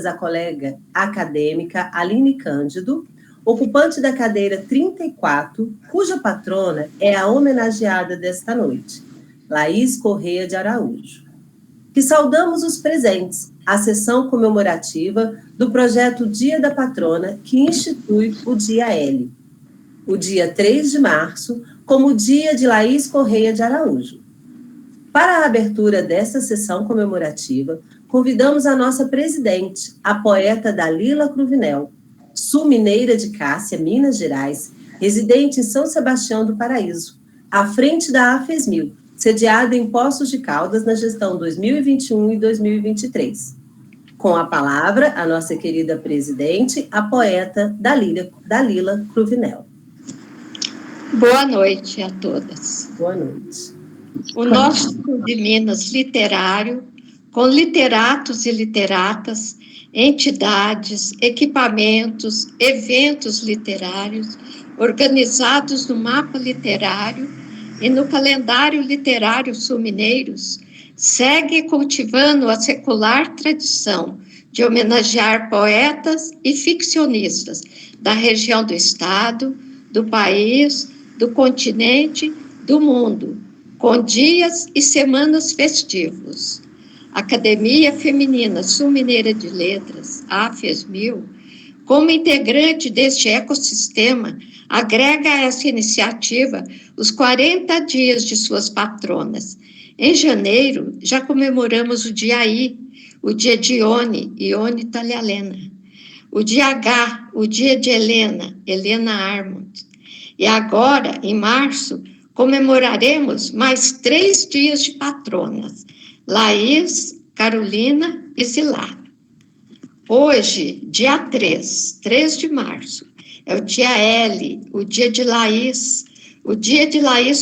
a colega acadêmica Aline Cândido, ocupante da cadeira 34, cuja patrona é a homenageada desta noite, Laís Correia de Araújo. Que saudamos os presentes à sessão comemorativa do projeto Dia da Patrona, que institui o Dia L, o dia 3 de março, como Dia de Laís Correia de Araújo. Para a abertura desta sessão comemorativa, convidamos a nossa presidente, a poeta Dalila Cruvinel, sul-mineira de Cássia, Minas Gerais, residente em São Sebastião do Paraíso, à frente da AFESMIL, sediada em Poços de Caldas na gestão 2021 e 2023. Com a palavra, a nossa querida presidente, a poeta Dalila Cruvinel. Boa noite a todas. Boa noite. O nosso Sul de Minas literário, com literatos e literatas, entidades, equipamentos, eventos literários, organizados no mapa literário e no calendário literário sul-mineiros, segue cultivando a secular tradição de homenagear poetas e ficcionistas da região do estado, do país, do continente, do mundo, com dias e semanas festivos. A Academia Feminina Sul-Mineira de Letras, a AFESMIL, como integrante deste ecossistema, agrega a essa iniciativa os 40 dias de suas patronas. Em janeiro, já comemoramos o dia I, o dia de Ione Talhalena, o dia H, o dia de Helena Armand. E agora, em março, comemoraremos mais 3 dias de patronas, Laís, Carolina e Zilá. Hoje, dia 3 de março, é o dia L, o dia de Laís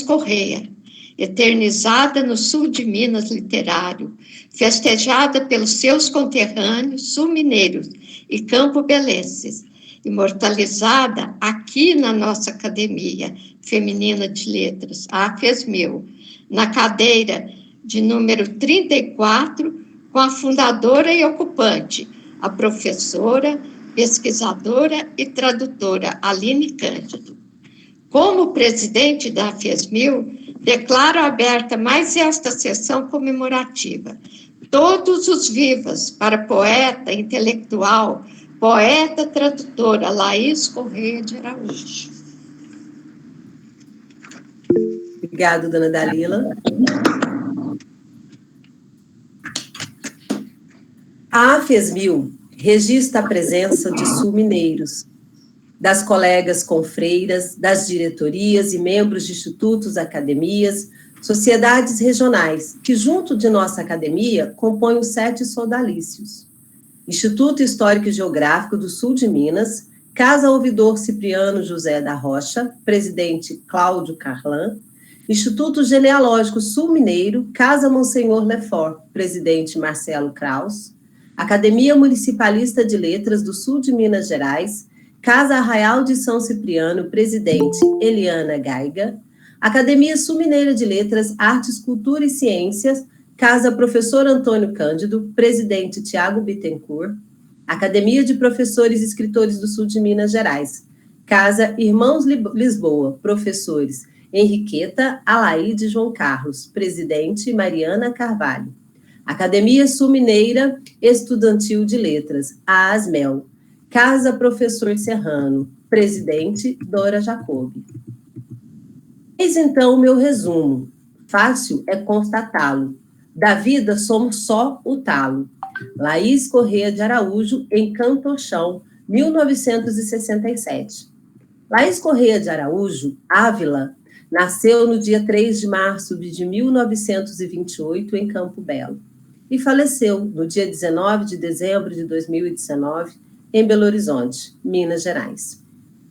Correia, eternizada no sul de Minas literário, festejada pelos seus conterrâneos sul-mineiros e campo-belenses, imortalizada aqui na nossa Academia Feminina de Letras, a AFESMIL, na cadeira de número 34, com a fundadora e ocupante, a professora, pesquisadora e tradutora Aline Cândido. Como presidente da AFESMIL, declaro aberta mais esta sessão comemorativa. Todos os vivas para a poeta intelectual, poeta tradutora Laís Correia de Araújo. Obrigada, dona Dalila. A AFESMIL registra a presença de sul-mineiros, das colegas confreiras, das diretorias e membros de institutos, academias, sociedades regionais, que junto de nossa academia compõem os 7 sodalícios. Instituto Histórico e Geográfico do Sul de Minas, Casa Ouvidor Cipriano José da Rocha, presidente Cláudio Carlan, Instituto Genealógico Sul-Mineiro, Casa Monsenhor Lefort, presidente Marcelo Kraus, Academia Municipalista de Letras do Sul de Minas Gerais, Casa Arraial de São Cipriano, presidente Eliana Gaiga, Academia Sul-Mineira de Letras, Artes, Cultura e Ciências, Casa Professor Antônio Cândido, presidente Tiago Bittencourt, Academia de Professores e Escritores do Sul de Minas Gerais, Casa Irmãos Lisboa, professores Henriqueta, Alaide e João Carlos, presidente Mariana Carvalho, Academia Sul-Mineira Estudantil de Letras, a ASMEL, Casa Professor Serrano, presidente Dora Jacobi. Eis então o meu resumo. Fácil é constatá-lo. Da vida somos só o talo. Laís Correia de Araújo, em Cantochão, 1967. Laís Correia de Araújo, Ávila, nasceu no dia 3 de março de 1928, em Campo Belo, e faleceu no dia 19 de dezembro de 2019, em Belo Horizonte, Minas Gerais.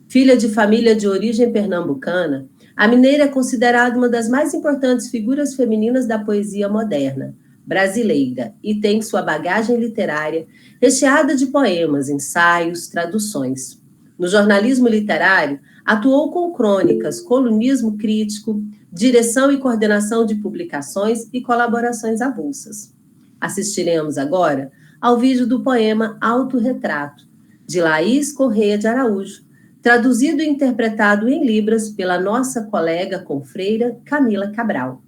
Filha de família de origem pernambucana, a mineira é considerada uma das mais importantes figuras femininas da poesia moderna, brasileira, e tem sua bagagem literária recheada de poemas, ensaios, traduções. No jornalismo literário, atuou com crônicas, colunismo crítico, direção e coordenação de publicações e colaborações avulsas. Assistiremos agora ao vídeo do poema Autorretrato, de Laís Correia de Araújo, traduzido e interpretado em Libras pela nossa colega confreira Camila Cabral.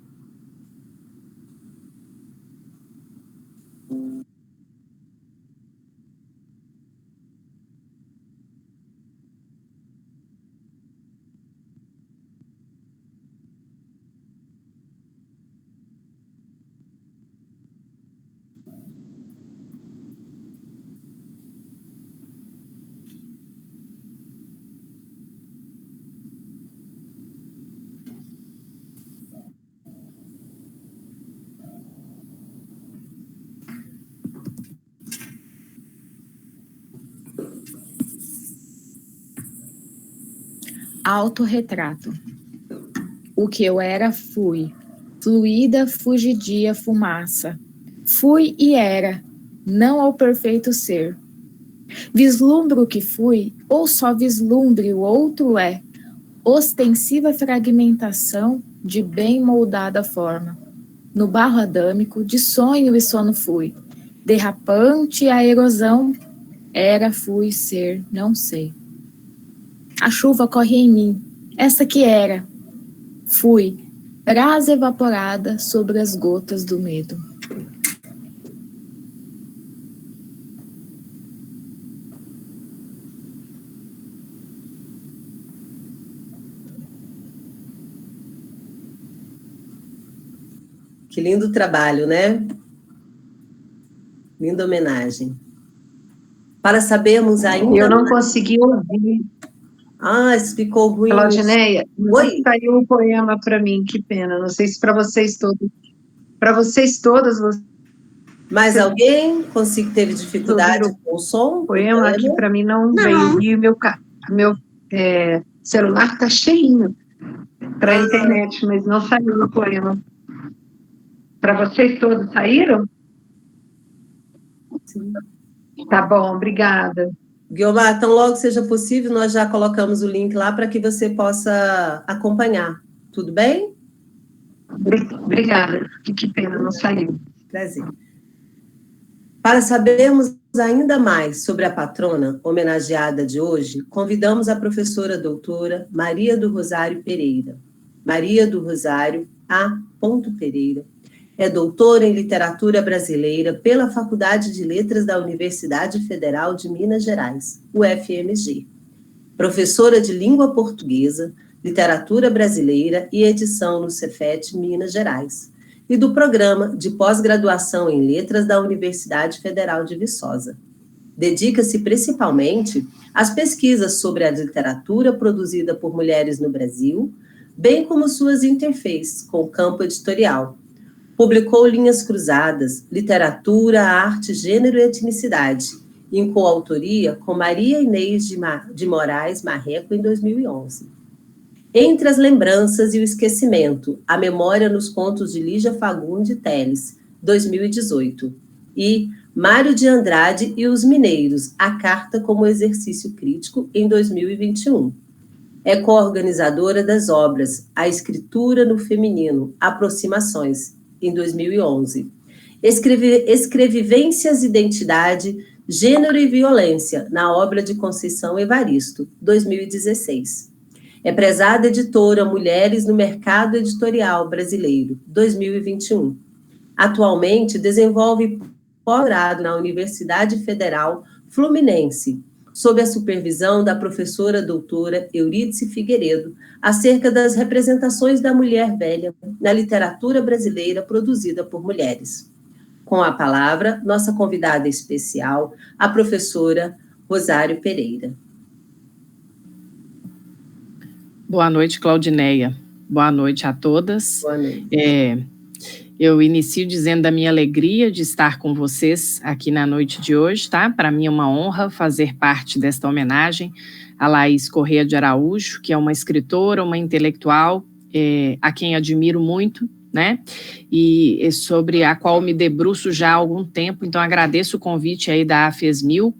Autorretrato. O que eu era, fui. Fluida, fugidia, fumaça. Fui e era, não ao perfeito ser. Vislumbro o que fui, ou só vislumbre o outro é. Ostensiva fragmentação de bem moldada forma. No barro adâmico, de sonho e sono fui. Derrapante a erosão, era, fui, ser, não sei. A chuva corre em mim, essa que era. Fui, brasa evaporada sobre as gotas do medo. Que lindo trabalho, né? Linda homenagem. Para sabermos ainda... Eu não consegui ouvir. Ah, isso ficou ruim. Claudineia, Oi? saiu um poema para mim, que pena. Não sei se para vocês todos. Para vocês todas, Mais alguém teve dificuldade com o som? O poema aqui para mim não veio. E meu celular está cheinho para a internet, mas não saiu o poema. Para vocês todos saíram? Sim. Tá bom, obrigada. Guiomar, tão logo seja possível, nós já colocamos o link lá para que você possa acompanhar. Tudo bem? Obrigada. Que pena, não saiu. Prazer. Para sabermos ainda mais sobre a patrona homenageada de hoje, convidamos a professora doutora Maria do Rosário Pereira. Maria do Rosário A. Pereira é doutora em literatura brasileira pela Faculdade de Letras da Universidade Federal de Minas Gerais, UFMG. Professora de língua portuguesa, literatura brasileira e edição no Cefet, Minas Gerais, e do Programa de Pós-Graduação em Letras da Universidade Federal de Viçosa. Dedica-se principalmente às pesquisas sobre a literatura produzida por mulheres no Brasil, bem como suas interfaces com o campo editorial. Publicou Linhas Cruzadas, Literatura, Arte, Gênero e Etnicidade, em coautoria com Maria Inês de Moraes Marreco, em 2011. Entre as lembranças e o esquecimento, a memória nos contos de Lígia Fagundes Teles, 2018. E Mário de Andrade e os Mineiros, a carta como exercício crítico, em 2021. É coorganizadora das obras A Escritura no Feminino, Aproximações, em 2011. Escrevivências, Identidade, Gênero e Violência, na obra de Conceição Evaristo, 2016. É prezada editora Mulheres no Mercado Editorial Brasileiro, 2021. Atualmente desenvolve pós-grado na Universidade Federal Fluminense, sob a supervisão da professora doutora Eurídice Figueiredo, acerca das representações da mulher velha na literatura brasileira produzida por mulheres. Com a palavra, nossa convidada especial, a professora Rosário Pereira. Boa noite, Claudineia. Boa noite a todas. Boa noite. Eu inicio dizendo da minha alegria de estar com vocês aqui na noite de hoje, tá? Para mim é uma honra fazer parte desta homenagem a Laís Correia de Araújo, que é uma escritora, uma intelectual, a quem admiro muito, né? E sobre a qual me debruço já há algum tempo, então agradeço o convite aí da AFESMIL,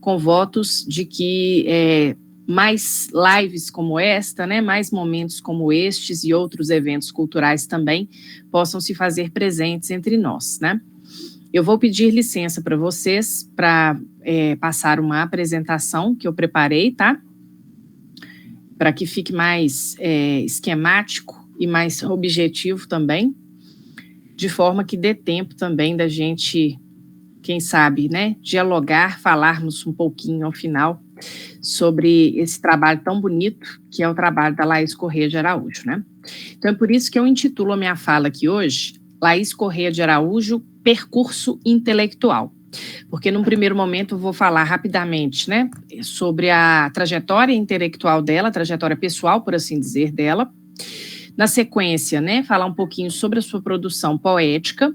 com votos de que mais lives como esta, né, mais momentos como estes e outros eventos culturais também possam se fazer presentes entre nós, né? Eu vou pedir licença para vocês para passar uma apresentação que eu preparei, tá? Para que fique mais esquemático e mais objetivo também, de forma que dê tempo também da gente, quem sabe, né, dialogar, falarmos um pouquinho ao final sobre esse trabalho tão bonito que é o trabalho da Laís Corrêa de Araújo, né? Então é por isso que eu intitulo a minha fala aqui hoje, Laís Corrêa de Araújo, Percurso Intelectual. Porque num primeiro momento eu vou falar rapidamente, né, sobre a trajetória intelectual dela, a trajetória pessoal, por assim dizer, dela. Na sequência, né, falar um pouquinho sobre a sua produção poética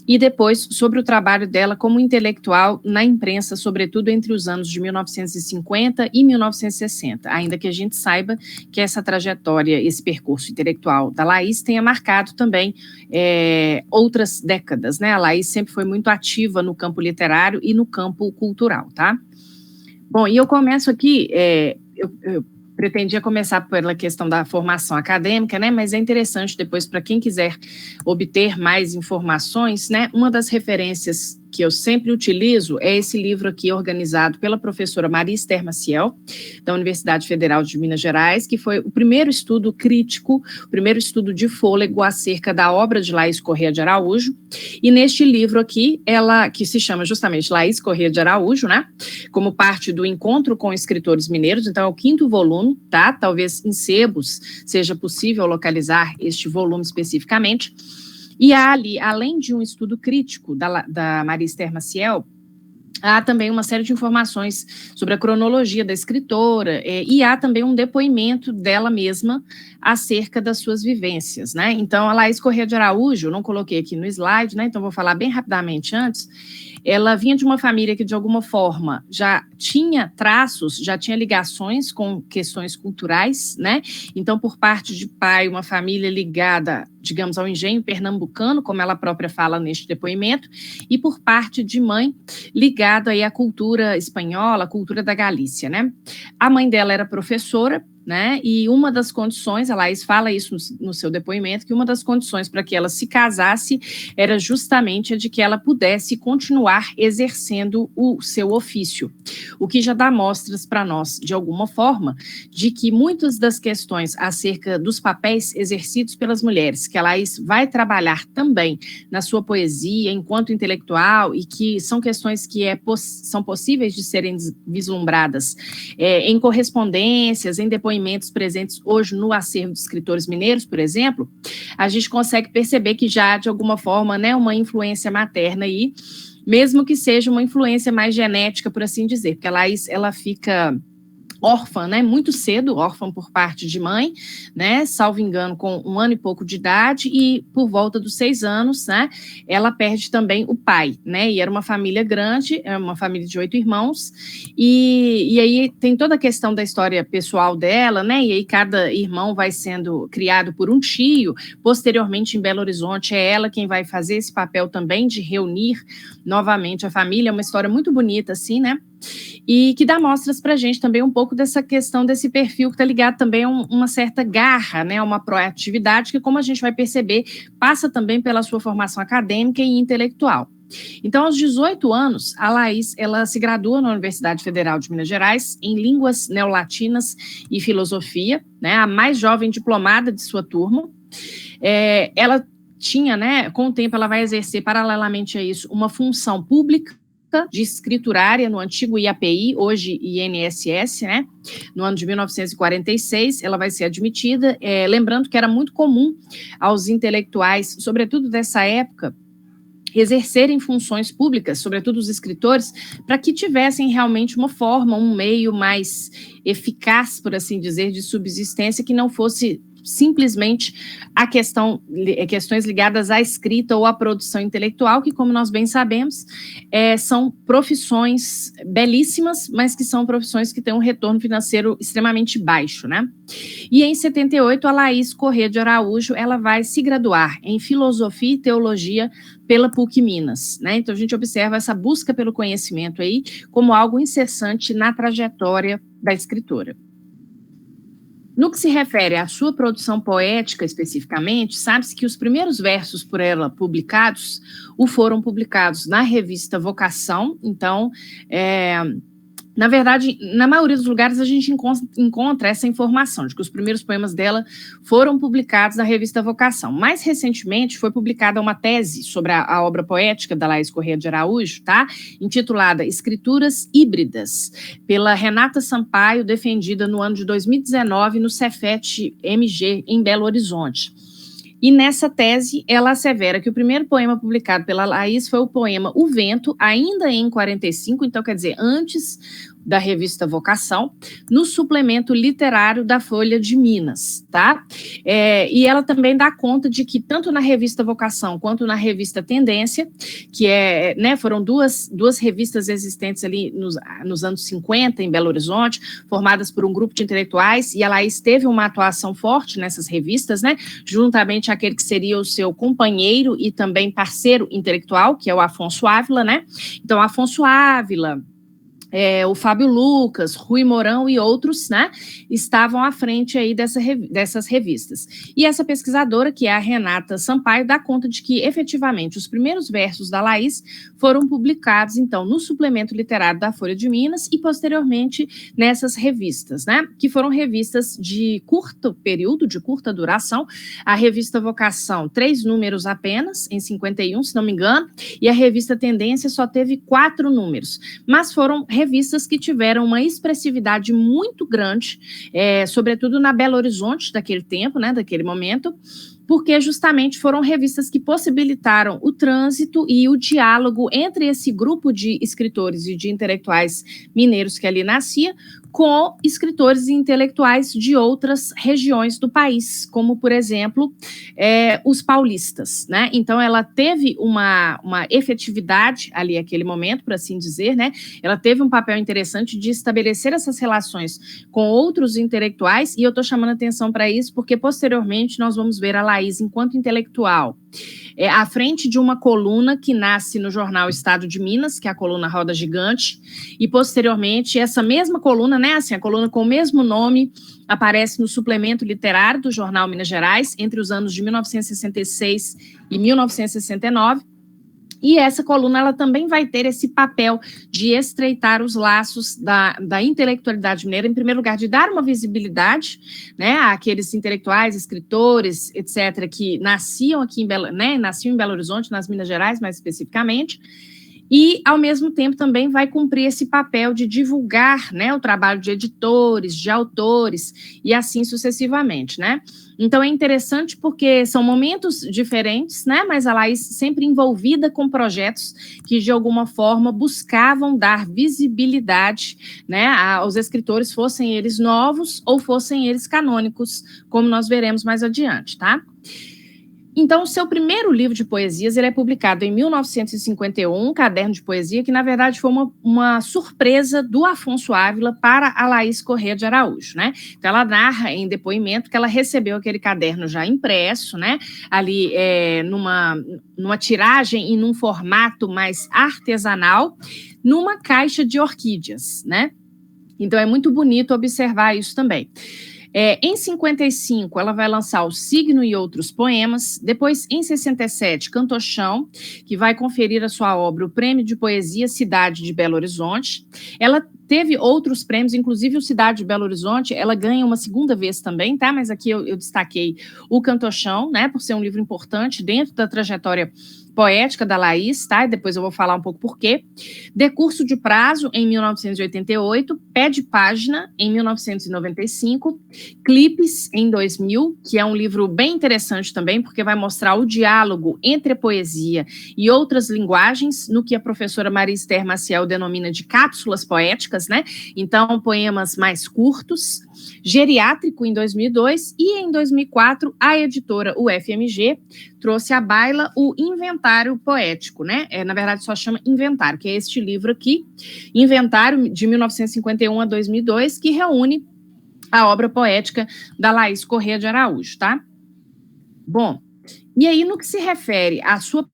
e depois sobre o trabalho dela como intelectual na imprensa, sobretudo entre os anos de 1950 e 1960, ainda que a gente saiba que essa trajetória, esse percurso intelectual da Laís tenha marcado também outras décadas, né? A Laís sempre foi muito ativa no campo literário e no campo cultural, tá? Bom, e eu começo aqui, eu pretendia começar pela questão da formação acadêmica, né, mas é interessante depois para quem quiser obter mais informações, né, uma das referências que eu sempre utilizo é esse livro aqui organizado pela professora Maria Esther Maciel, da Universidade Federal de Minas Gerais, que foi o primeiro estudo crítico, o primeiro estudo de fôlego acerca da obra de Laís Corrêa de Araújo, e neste livro aqui, ela, que se chama justamente Laís Corrêa de Araújo, né, como parte do Encontro com Escritores Mineiros, então é o 5º volume, tá, talvez em sebos seja possível localizar este volume especificamente. E há ali, além de um estudo crítico da Maria Esther Maciel, há também uma série de informações sobre a cronologia da escritora, e há também um depoimento dela mesma acerca das suas vivências, né? Então, a Laís Corrêa de Araújo, não coloquei aqui no slide, né? Então, vou falar bem rapidamente antes. Ela vinha de uma família que, de alguma forma, já tinha traços, já tinha ligações com questões culturais, né? Então, por parte de pai, uma família ligada, digamos, ao engenho pernambucano, como ela própria fala neste depoimento, e por parte de mãe, ligado aí à cultura espanhola, à cultura da Galícia, né? A mãe dela era professora, né? E uma das condições, a Laís fala isso no seu depoimento, que uma das condições para que ela se casasse era justamente a de que ela pudesse continuar exercendo o seu ofício, o que já dá mostras para nós, de alguma forma, de que muitas das questões acerca dos papéis exercidos pelas mulheres, que a Laís vai trabalhar também na sua poesia, enquanto intelectual, e que são questões que são possíveis de serem vislumbradas em correspondências, em depoimentos presentes hoje no acervo de escritores mineiros, por exemplo, a gente consegue perceber que já há, de alguma forma, né, uma influência materna aí, mesmo que seja uma influência mais genética, por assim dizer, porque a Laís, ela fica órfã, né, muito cedo, órfã por parte de mãe, né, salvo engano, com 1 ano e pouco de idade, e por volta dos 6 anos, né, ela perde também o pai, né, e era uma família grande, é uma família de 8 irmãos, e aí tem toda a questão da história pessoal dela, né, e aí cada irmão vai sendo criado por um tio, posteriormente em Belo Horizonte é ela quem vai fazer esse papel também de reunir novamente a família, é uma história muito bonita, assim, né, e que dá mostras para a gente também um pouco dessa questão desse perfil que está ligado também a uma certa garra, né, uma proatividade que, como a gente vai perceber, passa também pela sua formação acadêmica e intelectual. Então, aos 18 anos, a Laís, ela se gradua na Universidade Federal de Minas Gerais em Línguas Neolatinas e Filosofia, né, a mais jovem diplomada de sua turma. Ela tinha, né, com o tempo, ela vai exercer, paralelamente a isso, uma função pública de escriturária no antigo IAPI, hoje INSS, né? No ano de 1946, ela vai ser admitida, lembrando que era muito comum aos intelectuais, sobretudo dessa época, exercerem funções públicas, sobretudo os escritores, para que tivessem realmente uma forma, um meio mais eficaz, por assim dizer, de subsistência, que não fosse simplesmente questões ligadas à escrita ou à produção intelectual, que, como nós bem sabemos, são profissões belíssimas, mas que são profissões que têm um retorno financeiro extremamente baixo, né? E em 78, a Laís Corrêa de Araújo, ela vai se graduar em Filosofia e Teologia pela PUC Minas, né? Então a gente observa essa busca pelo conhecimento aí como algo incessante na trajetória da escritora. No que se refere à sua produção poética especificamente, sabe-se que os primeiros versos por ela publicados foram publicados na revista Vocação. Então, na verdade, na maioria dos lugares a gente encontra essa informação de que os primeiros poemas dela foram publicados na revista Vocação. Mais recentemente foi publicada uma tese sobre a obra poética da Laís Corrêa de Araújo, tá? Intitulada Escrituras Híbridas, pela Renata Sampaio, defendida no ano de 2019 no Cefet-MG, em Belo Horizonte. E nessa tese, ela assevera que o primeiro poema publicado pela Laís foi o poema O Vento, ainda em 45, então quer dizer, antes da revista Vocação, no suplemento literário da Folha de Minas, tá? E ela também dá conta de que tanto na revista Vocação quanto na revista Tendência, que foram duas revistas existentes ali nos anos 50 em Belo Horizonte, formadas por um grupo de intelectuais, e a Laís teve uma atuação forte nessas revistas, né? Juntamente àquele que seria o seu companheiro e também parceiro intelectual, que é o Afonso Ávila, né? Então, Afonso Ávila, o Fábio Lucas, Rui Mourão e outros, né, estavam à frente aí dessas revistas. E essa pesquisadora, que é a Renata Sampaio, dá conta de que, efetivamente, os primeiros versos da Laís foram publicados, então, no suplemento literário da Folha de Minas e, posteriormente, nessas revistas, né, que foram revistas de curto período, de curta duração. A revista Vocação, 3 números apenas, em 51, se não me engano, e a revista Tendência só teve 4 números, mas foram revistas que tiveram uma expressividade muito grande, sobretudo na Belo Horizonte daquele tempo, né, daquele momento, porque justamente foram revistas que possibilitaram o trânsito e o diálogo entre esse grupo de escritores e de intelectuais mineiros que ali nascia, com escritores e intelectuais de outras regiões do país, como, por exemplo, os paulistas, né? Então, ela teve uma efetividade ali naquele momento, por assim dizer, né? Ela teve um papel interessante de estabelecer essas relações com outros intelectuais, e eu estou chamando atenção para isso porque, posteriormente, nós vamos ver a Laís enquanto intelectual à frente de uma coluna que nasce no jornal Estado de Minas, que é a coluna Roda Gigante, e posteriormente essa mesma coluna, né, assim, a coluna com o mesmo nome, aparece no suplemento literário do jornal Minas Gerais, entre os anos de 1966 e 1969, e essa coluna ela também vai ter esse papel de estreitar os laços da intelectualidade mineira, em primeiro lugar, de dar uma visibilidade, né, àqueles intelectuais, escritores, etc., que nasciam aqui nasciam em Belo Horizonte, nas Minas Gerais, mais especificamente, e, ao mesmo tempo, também vai cumprir esse papel de divulgar, né, o trabalho de editores, de autores, e assim sucessivamente, né? Então, é interessante porque são momentos diferentes, né, mas a Laís sempre envolvida com projetos que, de alguma forma, buscavam dar visibilidade, né, aos escritores, fossem eles novos ou fossem eles canônicos, como nós veremos mais adiante, tá? Então, o seu primeiro livro de poesias, ele é publicado em 1951, um caderno de poesia, que, na verdade, foi uma surpresa do Afonso Ávila para a Laís Corrêa de Araújo, né? Então, ela narra em depoimento que ela recebeu aquele caderno já impresso, né? Ali, numa tiragem e num formato mais artesanal, numa caixa de orquídeas, né? Então, é muito bonito observar isso também. Em 55, ela vai lançar O Signo e Outros Poemas. Depois, em 67, Cantochão, que vai conferir a sua obra o Prêmio de Poesia Cidade de Belo Horizonte. Ela teve outros prêmios, inclusive o Cidade de Belo Horizonte, ela ganha uma segunda vez também, tá? Mas aqui eu destaquei o Cantochão, né? Por ser um livro importante dentro da trajetória poética da Laís, tá? E depois eu vou falar um pouco por quê. Decurso de Prazo, em 1988, Pé de Página, em 1995, Clipes, em 2000, que é um livro bem interessante também, porque vai mostrar o diálogo entre a poesia e outras linguagens, no que a professora Maria Esther Maciel denomina de cápsulas poéticas, né? Então, poemas mais curtos. Geriátrico, em 2002, e em 2004, a editora UFMG trouxe à baila o Inventário Poético, né? Na verdade, só chama Inventário, que é este livro aqui, Inventário, de 1951 a 2002, que reúne a obra poética da Laís Corrêa de Araújo, tá? Bom, e aí, no que se refere à sua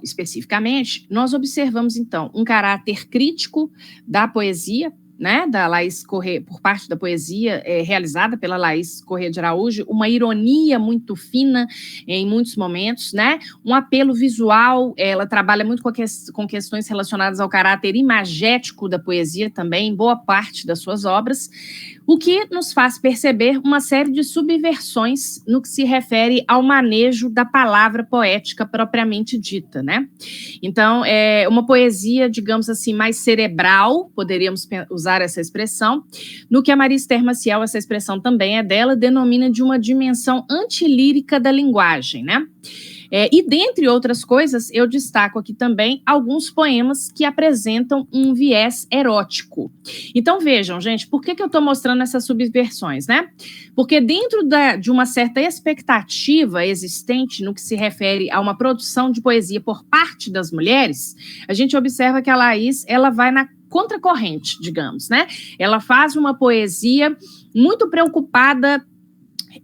especificamente, nós observamos, então, um caráter crítico da poesia, né, da Laís Corrêa, por parte da poesia realizada pela Laís Corrêa de Araújo, uma ironia muito fina em muitos momentos, né, um apelo visual, ela trabalha muito com questões relacionadas ao caráter imagético da poesia também, em boa parte das suas obras, o que nos faz perceber uma série de subversões no que se refere ao manejo da palavra poética propriamente dita, né? Então, é uma poesia, digamos assim, mais cerebral, poderíamos usar essa expressão, no que a Maria Esther Maciel, essa expressão também é dela, denomina de uma dimensão antilírica da linguagem, né? E dentre outras coisas, eu destaco aqui também alguns poemas que apresentam um viés erótico. Então vejam, gente, por que eu estou mostrando essas subversões, né? Porque dentro de uma certa expectativa existente no que se refere a uma produção de poesia por parte das mulheres, a gente observa que a Laís, ela vai na contracorrente, digamos, né? Ela faz uma poesia muito preocupada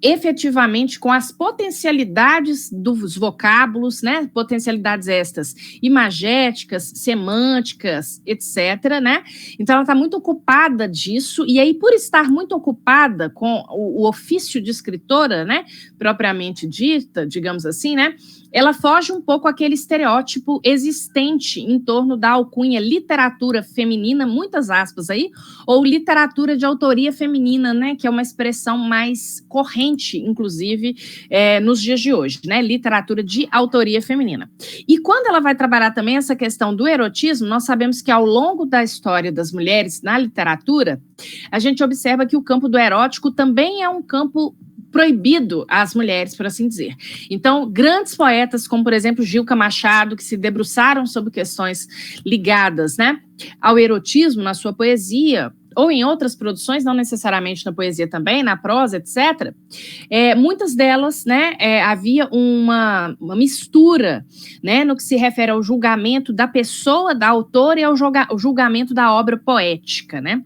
efetivamente com as potencialidades dos vocábulos, né, potencialidades estas imagéticas, semânticas, etc., né, então ela está muito ocupada disso, e aí por estar muito ocupada com o ofício de escritora, né, propriamente dita, digamos assim, né, ela foge um pouco àquele estereótipo existente em torno da alcunha literatura feminina, muitas aspas aí, ou literatura de autoria feminina, né, que é uma expressão mais corrente, inclusive, nos dias de hoje, né, literatura de autoria feminina. E quando ela vai trabalhar também essa questão do erotismo, nós sabemos que ao longo da história das mulheres na literatura, a gente observa que o campo do erótico também é um campo proibido às mulheres, por assim dizer. Então, grandes poetas, como, por exemplo, Gilca Machado, que se debruçaram sobre questões ligadas, né, ao erotismo na sua poesia, ou em outras produções, não necessariamente na poesia também, na prosa, etc., muitas delas, né, havia uma mistura, né, no que se refere ao julgamento da pessoa, da autora, e ao julgamento da obra poética, né.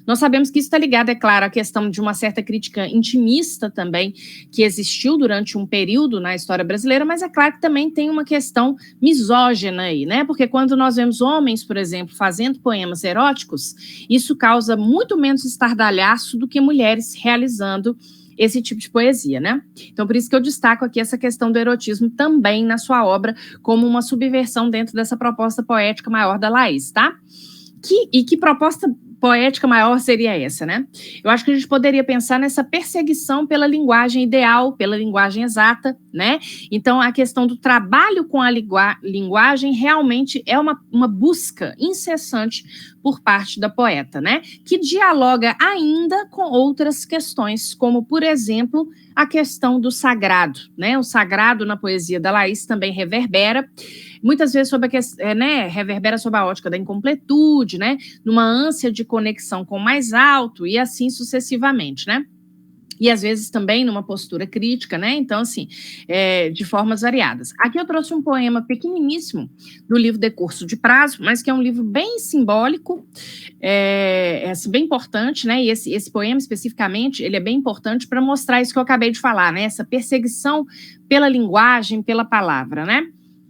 Nós sabemos que isso está ligado, é claro, à questão de uma certa crítica intimista também, que existiu durante um período na história brasileira, mas é claro que também tem uma questão misógina aí, né? Porque quando nós vemos homens, por exemplo, fazendo poemas eróticos, isso causa muito menos estardalhaço do que mulheres realizando esse tipo de poesia, né? Então, por isso que eu destaco aqui essa questão do erotismo também na sua obra, como uma subversão dentro dessa proposta poética maior da Laís, tá? Que proposta poética maior seria essa, né? Eu acho que a gente poderia pensar nessa perseguição pela linguagem ideal, pela linguagem exata, né? Então, a questão do trabalho com a linguagem realmente é uma busca incessante por parte da poeta, né? Que dialoga ainda com outras questões, como, por exemplo, a questão do sagrado, né? O sagrado na poesia da Laís também reverbera, muitas vezes reverbera sob a ótica da incompletude, né? Numa ânsia de conexão com o mais alto e assim sucessivamente, né? E às vezes também numa postura crítica, né? Então, assim, de formas variadas. Aqui eu trouxe um poema pequeniníssimo do livro Decurso de Prazo, mas que é um livro bem simbólico, bem importante, né? E esse poema especificamente, ele é bem importante para mostrar isso que eu acabei de falar, né? Essa perseguição pela linguagem, pela palavra, né?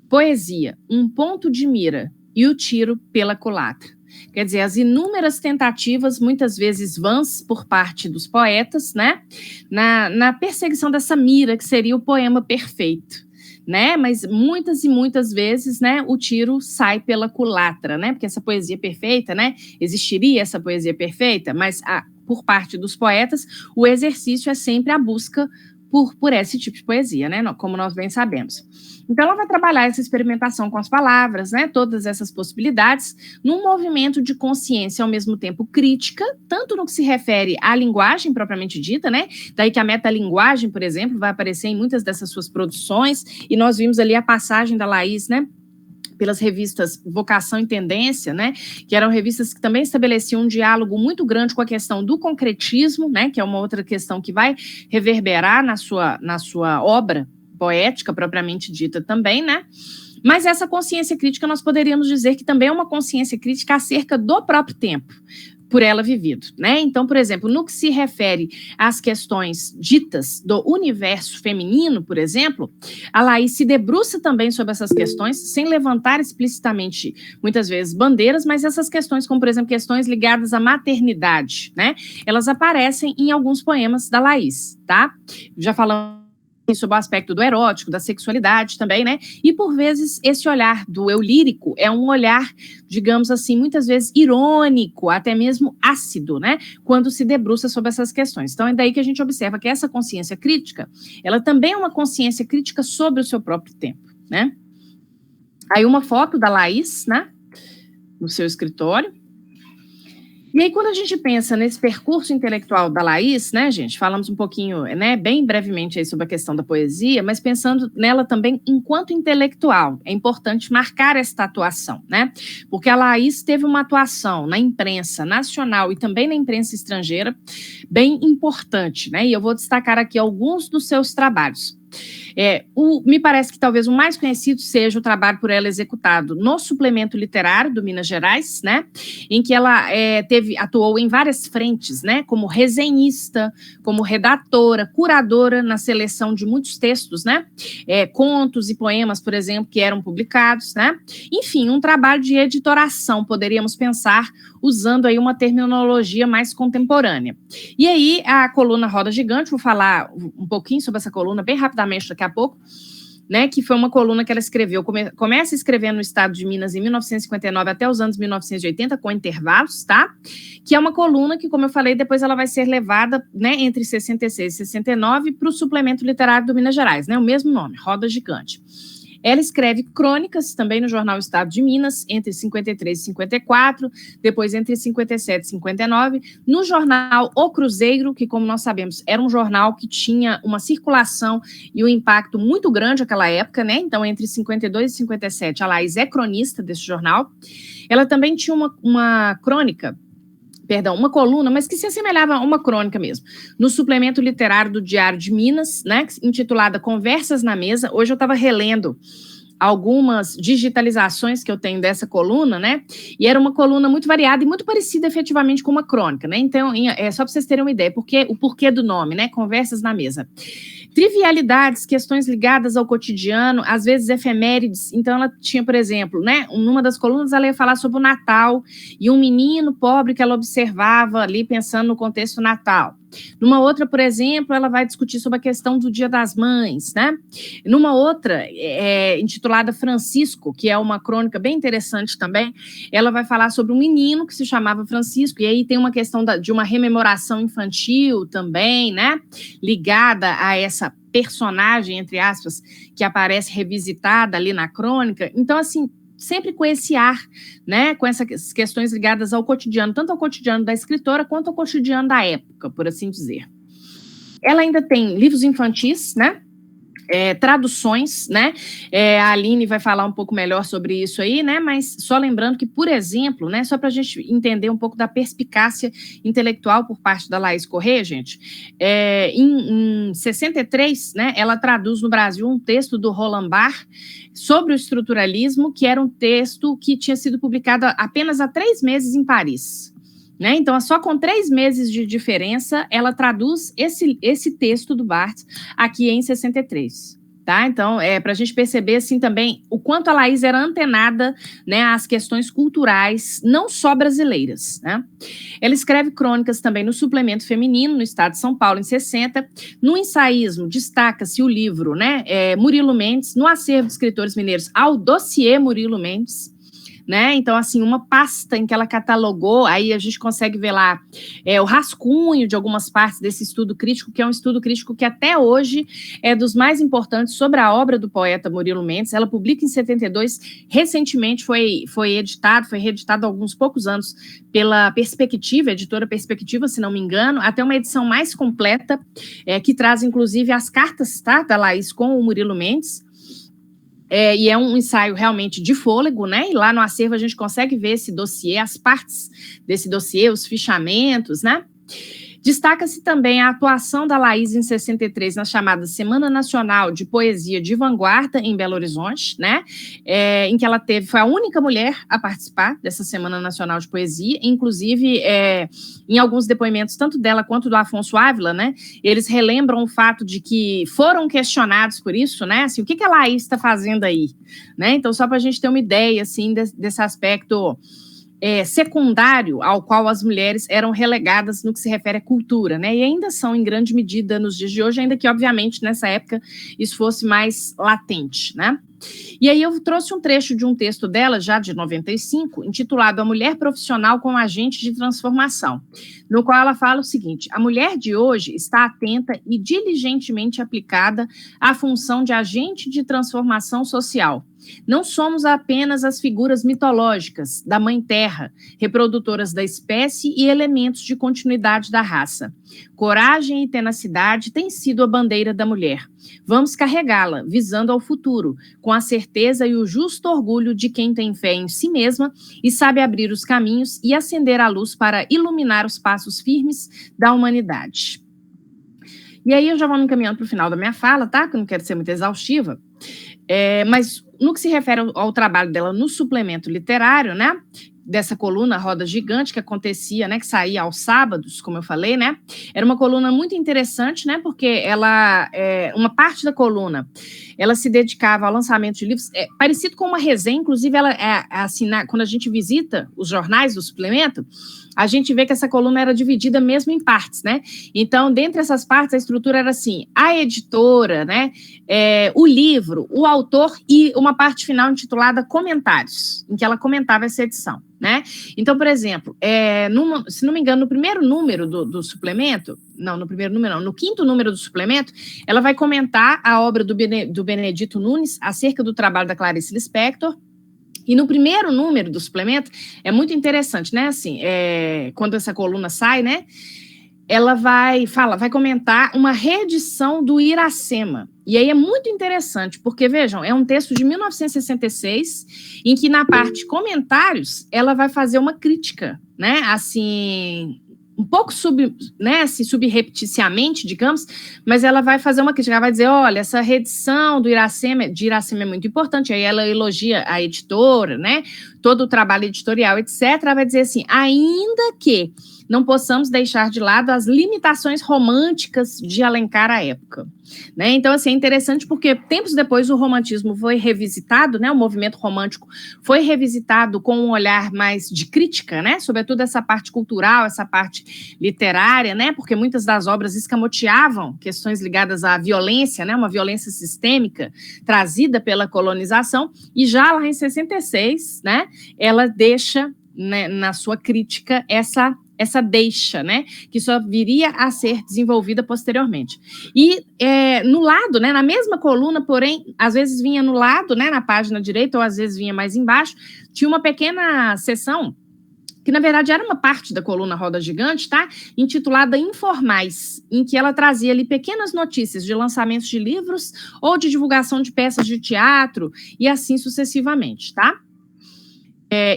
Poesia, um ponto de mira e o tiro pela culatra. Quer dizer, as inúmeras tentativas, muitas vezes vãs por parte dos poetas, né, na perseguição dessa mira, que seria o poema perfeito, né, mas muitas e muitas vezes, né, o tiro sai pela culatra, né, porque essa poesia perfeita, né, existiria essa poesia perfeita, mas por parte dos poetas, o exercício é sempre a busca por esse tipo de poesia, né, como nós bem sabemos. Então, ela vai trabalhar essa experimentação com as palavras, né, todas essas possibilidades, num movimento de consciência, ao mesmo tempo crítica, tanto no que se refere à linguagem propriamente dita, né, daí que a metalinguagem, por exemplo, vai aparecer em muitas dessas suas produções, e nós vimos ali a passagem da Laís, né, pelas revistas Vocação e Tendência, né, que eram revistas que também estabeleciam um diálogo muito grande com a questão do concretismo, né, que é uma outra questão que vai reverberar na sua obra poética propriamente dita também, né? Mas essa consciência crítica nós poderíamos dizer que também é uma consciência crítica acerca do próprio tempo. por ela vivido, né? Então, por exemplo, no que se refere às questões ditas do universo feminino, por exemplo, a Laís se debruça também sobre essas questões, sem levantar explicitamente, muitas vezes, bandeiras, mas essas questões, como, por exemplo, questões ligadas à maternidade, né? Elas aparecem em alguns poemas da Laís, tá? Já falamos sobre o aspecto do erótico, da sexualidade também, né? E, por vezes, esse olhar do eu lírico é um olhar, digamos assim, muitas vezes irônico, até mesmo ácido, né? Quando se debruça sobre essas questões. Então, é daí que a gente observa que essa consciência crítica, ela também é uma consciência crítica sobre o seu próprio tempo, né? Aí uma foto da Laís, né? No seu escritório. E aí, quando a gente pensa nesse percurso intelectual da Laís, né, gente, falamos um pouquinho, né, bem brevemente aí sobre a questão da poesia, mas pensando nela também enquanto intelectual, é importante marcar esta atuação, né, porque a Laís teve uma atuação na imprensa nacional e também na imprensa estrangeira bem importante, né, e eu vou destacar aqui alguns dos seus trabalhos. Me parece que talvez o mais conhecido seja o trabalho por ela executado no suplemento literário do Minas Gerais, né, em que ela atuou em várias frentes, né, como resenhista, como redatora, curadora na seleção de muitos textos, né, contos e poemas, por exemplo, que eram publicados, né, enfim, um trabalho de editoração, poderíamos pensar, usando aí uma terminologia mais contemporânea. E aí, a coluna Roda Gigante, vou falar um pouquinho sobre essa coluna bem rapidamente daqui a pouco, né, que foi uma coluna que ela escreveu, começa escrevendo no estado de Minas em 1959 até os anos 1980, com intervalos, tá? Que é uma coluna que, como eu falei, depois ela vai ser levada, né, entre 66 e 69 para o suplemento literário do Minas Gerais, né, o mesmo nome, Roda Gigante. Ela escreve crônicas também no jornal Estado de Minas, entre 53 e 54, depois entre 57 e 59, no jornal O Cruzeiro, que, como nós sabemos, era um jornal que tinha uma circulação e um impacto muito grande naquela época, né? Então, entre 52 e 57, a Laís é cronista desse jornal. Ela também tinha uma coluna, mas que se assemelhava a uma crônica mesmo, no suplemento literário do Diário de Minas, né, intitulada Conversas na Mesa. Hoje eu estava relendo algumas digitalizações que eu tenho dessa coluna, né, e era uma coluna muito variada e muito parecida efetivamente com uma crônica, né, então, só para vocês terem uma ideia, o porquê do nome, né, Conversas na Mesa. Trivialidades, questões ligadas ao cotidiano, às vezes efemérides. Então, ela tinha, por exemplo, né, numa das colunas, ela ia falar sobre o Natal e um menino pobre que ela observava ali, pensando no contexto Natal. Numa outra, por exemplo, ela vai discutir sobre a questão do Dia das Mães, né? Numa outra, intitulada Francisco, que é uma crônica bem interessante também, ela vai falar sobre um menino que se chamava Francisco, e aí tem uma questão de uma rememoração infantil também, né? Ligada a essa personagem, entre aspas, que aparece revisitada ali na crônica. Então, assim, sempre com esse ar, né, com essas questões ligadas ao cotidiano, tanto ao cotidiano da escritora quanto ao cotidiano da época, por assim dizer. Ela ainda tem livros infantis, né, traduções, né, a Aline vai falar um pouco melhor sobre isso aí, né, mas só lembrando que, por exemplo, né, só para a gente entender um pouco da perspicácia intelectual por parte da Laís Corrêa, gente, em 63, né, ela traduz no Brasil um texto do Roland Barthes sobre o estruturalismo, que era um texto que tinha sido publicado apenas há 3 meses em Paris. Né? Então, só com 3 meses de diferença, ela traduz esse texto do Barthes aqui em 63. Tá? Então, para a gente perceber assim, também o quanto a Laís era antenada, né, às questões culturais, não só brasileiras. Né? Ela escreve crônicas também no Suplemento Feminino, no Estado de São Paulo, em 60. No ensaísmo, destaca-se o livro, né, Murilo Mendes, no acervo de escritores mineiros, ao dossiê Murilo Mendes. Né? Então, assim, uma pasta em que ela catalogou, aí a gente consegue ver lá o rascunho de algumas partes desse estudo crítico, que é um estudo crítico que até hoje é dos mais importantes sobre a obra do poeta Murilo Mendes. Ela publica em 72, recentemente foi reeditado há alguns poucos anos pela Perspectiva, editora Perspectiva, se não me engano, até uma edição mais completa, que traz, inclusive, as cartas, tá, da Laís com o Murilo Mendes. E é um ensaio realmente de fôlego, né? E lá no acervo a gente consegue ver esse dossiê, as partes desse dossiê, os fichamentos, né? Destaca-se também a atuação da Laís em 63 na chamada Semana Nacional de Poesia de Vanguarda em Belo Horizonte, né? Em que ela foi a única mulher a participar dessa Semana Nacional de Poesia, inclusive em alguns depoimentos, tanto dela quanto do Afonso Ávila, né? Eles relembram o fato de que foram questionados por isso, né? Assim, o que a Laís está fazendo aí, né? Então, só para a gente ter uma ideia, assim, desse aspecto secundário ao qual as mulheres eram relegadas no que se refere à cultura, né? E ainda são em grande medida nos dias de hoje, ainda que, obviamente, nessa época isso fosse mais latente, né? E aí eu trouxe um trecho de um texto dela, já de 95, intitulado A Mulher Profissional como Agente de Transformação, no qual ela fala o seguinte: a mulher de hoje está atenta e diligentemente aplicada à função de agente de transformação social. Não somos apenas as figuras mitológicas da Mãe Terra, reprodutoras da espécie e elementos de continuidade da raça. Coragem e tenacidade têm sido a bandeira da mulher. Vamos carregá-la, visando ao futuro, com a certeza e o justo orgulho de quem tem fé em si mesma e sabe abrir os caminhos e acender a luz para iluminar os passos firmes da humanidade. E aí eu já vou me encaminhando para o final da minha fala, tá? Que eu não quero ser muito exaustiva. Mas no que se refere ao trabalho dela no suplemento literário, né? Dessa coluna Roda Gigante, que acontecia, né, que saía aos sábados, como eu falei, né, era uma coluna muito interessante, né, porque ela, uma parte da coluna, ela se dedicava ao lançamento de livros, parecido com uma resenha, inclusive ela, assim, quando a gente visita os jornais do suplemento, a gente vê que essa coluna era dividida mesmo em partes, né, então, dentre essas partes, a estrutura era assim, a editora, né, o livro, o autor e uma parte final intitulada Comentários, em que ela comentava essa edição, né? Então, por exemplo, se não me engano, no primeiro número do suplemento, no quinto número do suplemento, ela vai comentar a obra do Benedito Nunes acerca do trabalho da Clarice Lispector. E no primeiro número do suplemento, é muito interessante, né? Assim, quando essa coluna sai, né? Ela vai comentar uma reedição do Iracema. E aí é muito interessante, porque, vejam, é um texto de 1966, em que na parte comentários, ela vai fazer uma crítica, né, assim, um pouco subrepticiamente, digamos, mas ela vai fazer uma crítica, ela vai dizer, olha, essa reedição de Iracema é muito importante, aí ela elogia a editora, né, todo o trabalho editorial, etc., ela vai dizer assim, ainda que não possamos deixar de lado as limitações românticas de Alencar à época, né? Então, assim, é interessante porque tempos depois o romantismo foi revisitado, né? O movimento romântico foi revisitado com um olhar mais de crítica, né? Sobretudo essa parte cultural, essa parte literária, né? Porque muitas das obras escamoteavam questões ligadas à violência, né? Uma violência sistêmica trazida pela colonização, e já lá em 66, né? Ela deixa, né, na sua crítica essa deixa, né, que só viria a ser desenvolvida posteriormente. E no lado, né, na mesma coluna, porém, às vezes vinha no lado, né, na página direita, ou às vezes vinha mais embaixo, tinha uma pequena seção, que na verdade era uma parte da coluna Roda Gigante, tá, intitulada Informais, em que ela trazia ali pequenas notícias de lançamentos de livros ou de divulgação de peças de teatro, e assim sucessivamente, tá?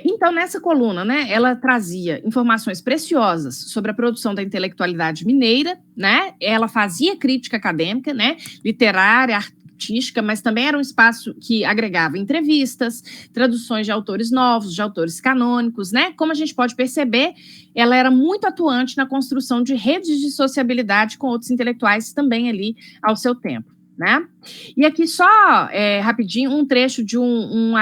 Então, nessa coluna, né, ela trazia informações preciosas sobre a produção da intelectualidade mineira, né, ela fazia crítica acadêmica, né, literária, artística, mas também era um espaço que agregava entrevistas, traduções de autores novos, de autores canônicos, né, como a gente pode perceber, ela era muito atuante na construção de redes de sociabilidade com outros intelectuais também ali ao seu tempo, né? E aqui só, rapidinho, um trecho de um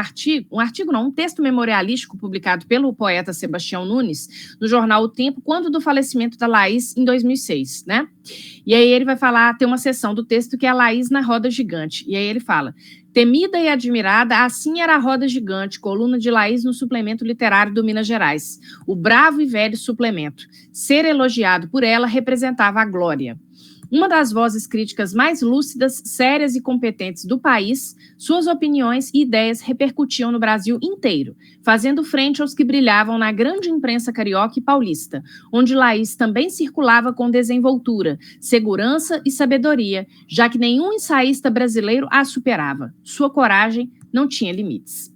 texto memorialístico publicado pelo poeta Sebastião Nunes, no jornal O Tempo, quando do falecimento da Laís, em 2006, né? E aí ele vai falar, tem uma seção do texto que é a Laís na Roda Gigante, e aí ele fala, temida e admirada, assim era a Roda Gigante, coluna de Laís no suplemento literário do Minas Gerais, o bravo e velho suplemento. Ser elogiado por ela representava a glória. Uma das vozes críticas mais lúcidas, sérias e competentes do país, suas opiniões e ideias repercutiam no Brasil inteiro, fazendo frente aos que brilhavam na grande imprensa carioca e paulista, onde Laís também circulava com desenvoltura, segurança e sabedoria, já que nenhum ensaísta brasileiro a superava. Sua coragem não tinha limites.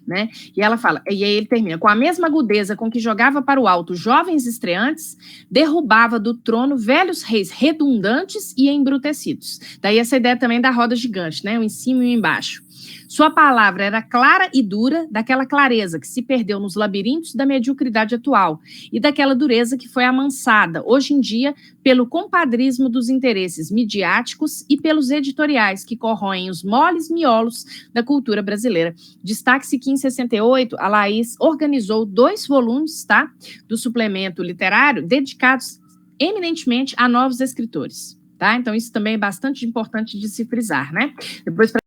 né? E ela fala, e aí ele termina, com a mesma agudeza com que jogava para o alto jovens estreantes, derrubava do trono velhos reis redundantes e embrutecidos. Daí essa ideia também da roda gigante, né? Um em cima e um embaixo. Sua palavra era clara e dura, daquela clareza que se perdeu nos labirintos da mediocridade atual e daquela dureza que foi amansada, hoje em dia, pelo compadrismo dos interesses midiáticos e pelos editoriais que corroem os moles miolos da cultura brasileira. Destaque-se que em 68, a Laís organizou 2 volumes, tá, do suplemento literário dedicados eminentemente a novos escritores, tá? Então isso também é bastante importante de se frisar, né? Depois, para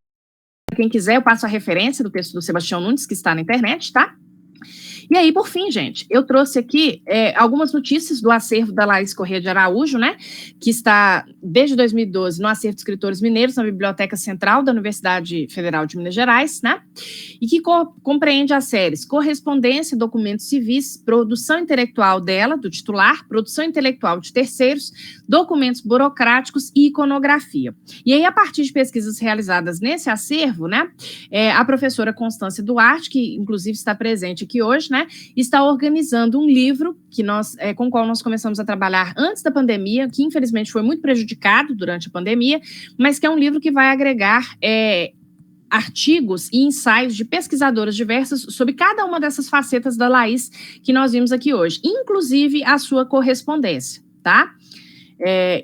quem quiser, eu passo a referência do texto do Sebastião Nunes, que está na internet, tá? E aí, por fim, gente, eu trouxe aqui algumas notícias do acervo da Laís Corrêa de Araújo, né, que está, desde 2012, no acervo de escritores mineiros, na Biblioteca Central da Universidade Federal de Minas Gerais, né, e que compreende as séries Correspondência, Documentos Civis, Produção Intelectual dela, do titular, Produção Intelectual de Terceiros, Documentos Burocráticos e Iconografia. E aí, a partir de pesquisas realizadas nesse acervo, né, a professora Constância Duarte, que inclusive está presente aqui hoje, né, está organizando um livro que com o qual nós começamos a trabalhar antes da pandemia, que infelizmente foi muito prejudicado durante a pandemia, mas que é um livro que vai agregar artigos e ensaios de pesquisadoras diversas sobre cada uma dessas facetas da Laís que nós vimos aqui hoje, inclusive a sua correspondência, tá?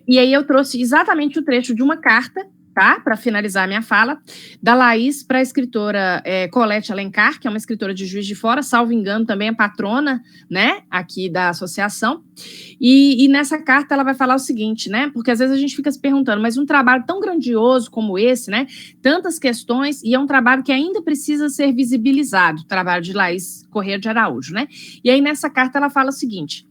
E aí eu trouxe exatamente o trecho de uma carta, tá? Para finalizar a minha fala, da Laís para a escritora Colete Alencar, que é uma escritora de Juiz de Fora, salvo engano, também é patrona, né, aqui da associação, e nessa carta ela vai falar o seguinte, né, porque às vezes a gente fica se perguntando, mas um trabalho tão grandioso como esse, né, tantas questões, e é um trabalho que ainda precisa ser visibilizado, o trabalho de Laís Corrêa de Araújo, né, e aí nessa carta ela fala o seguinte: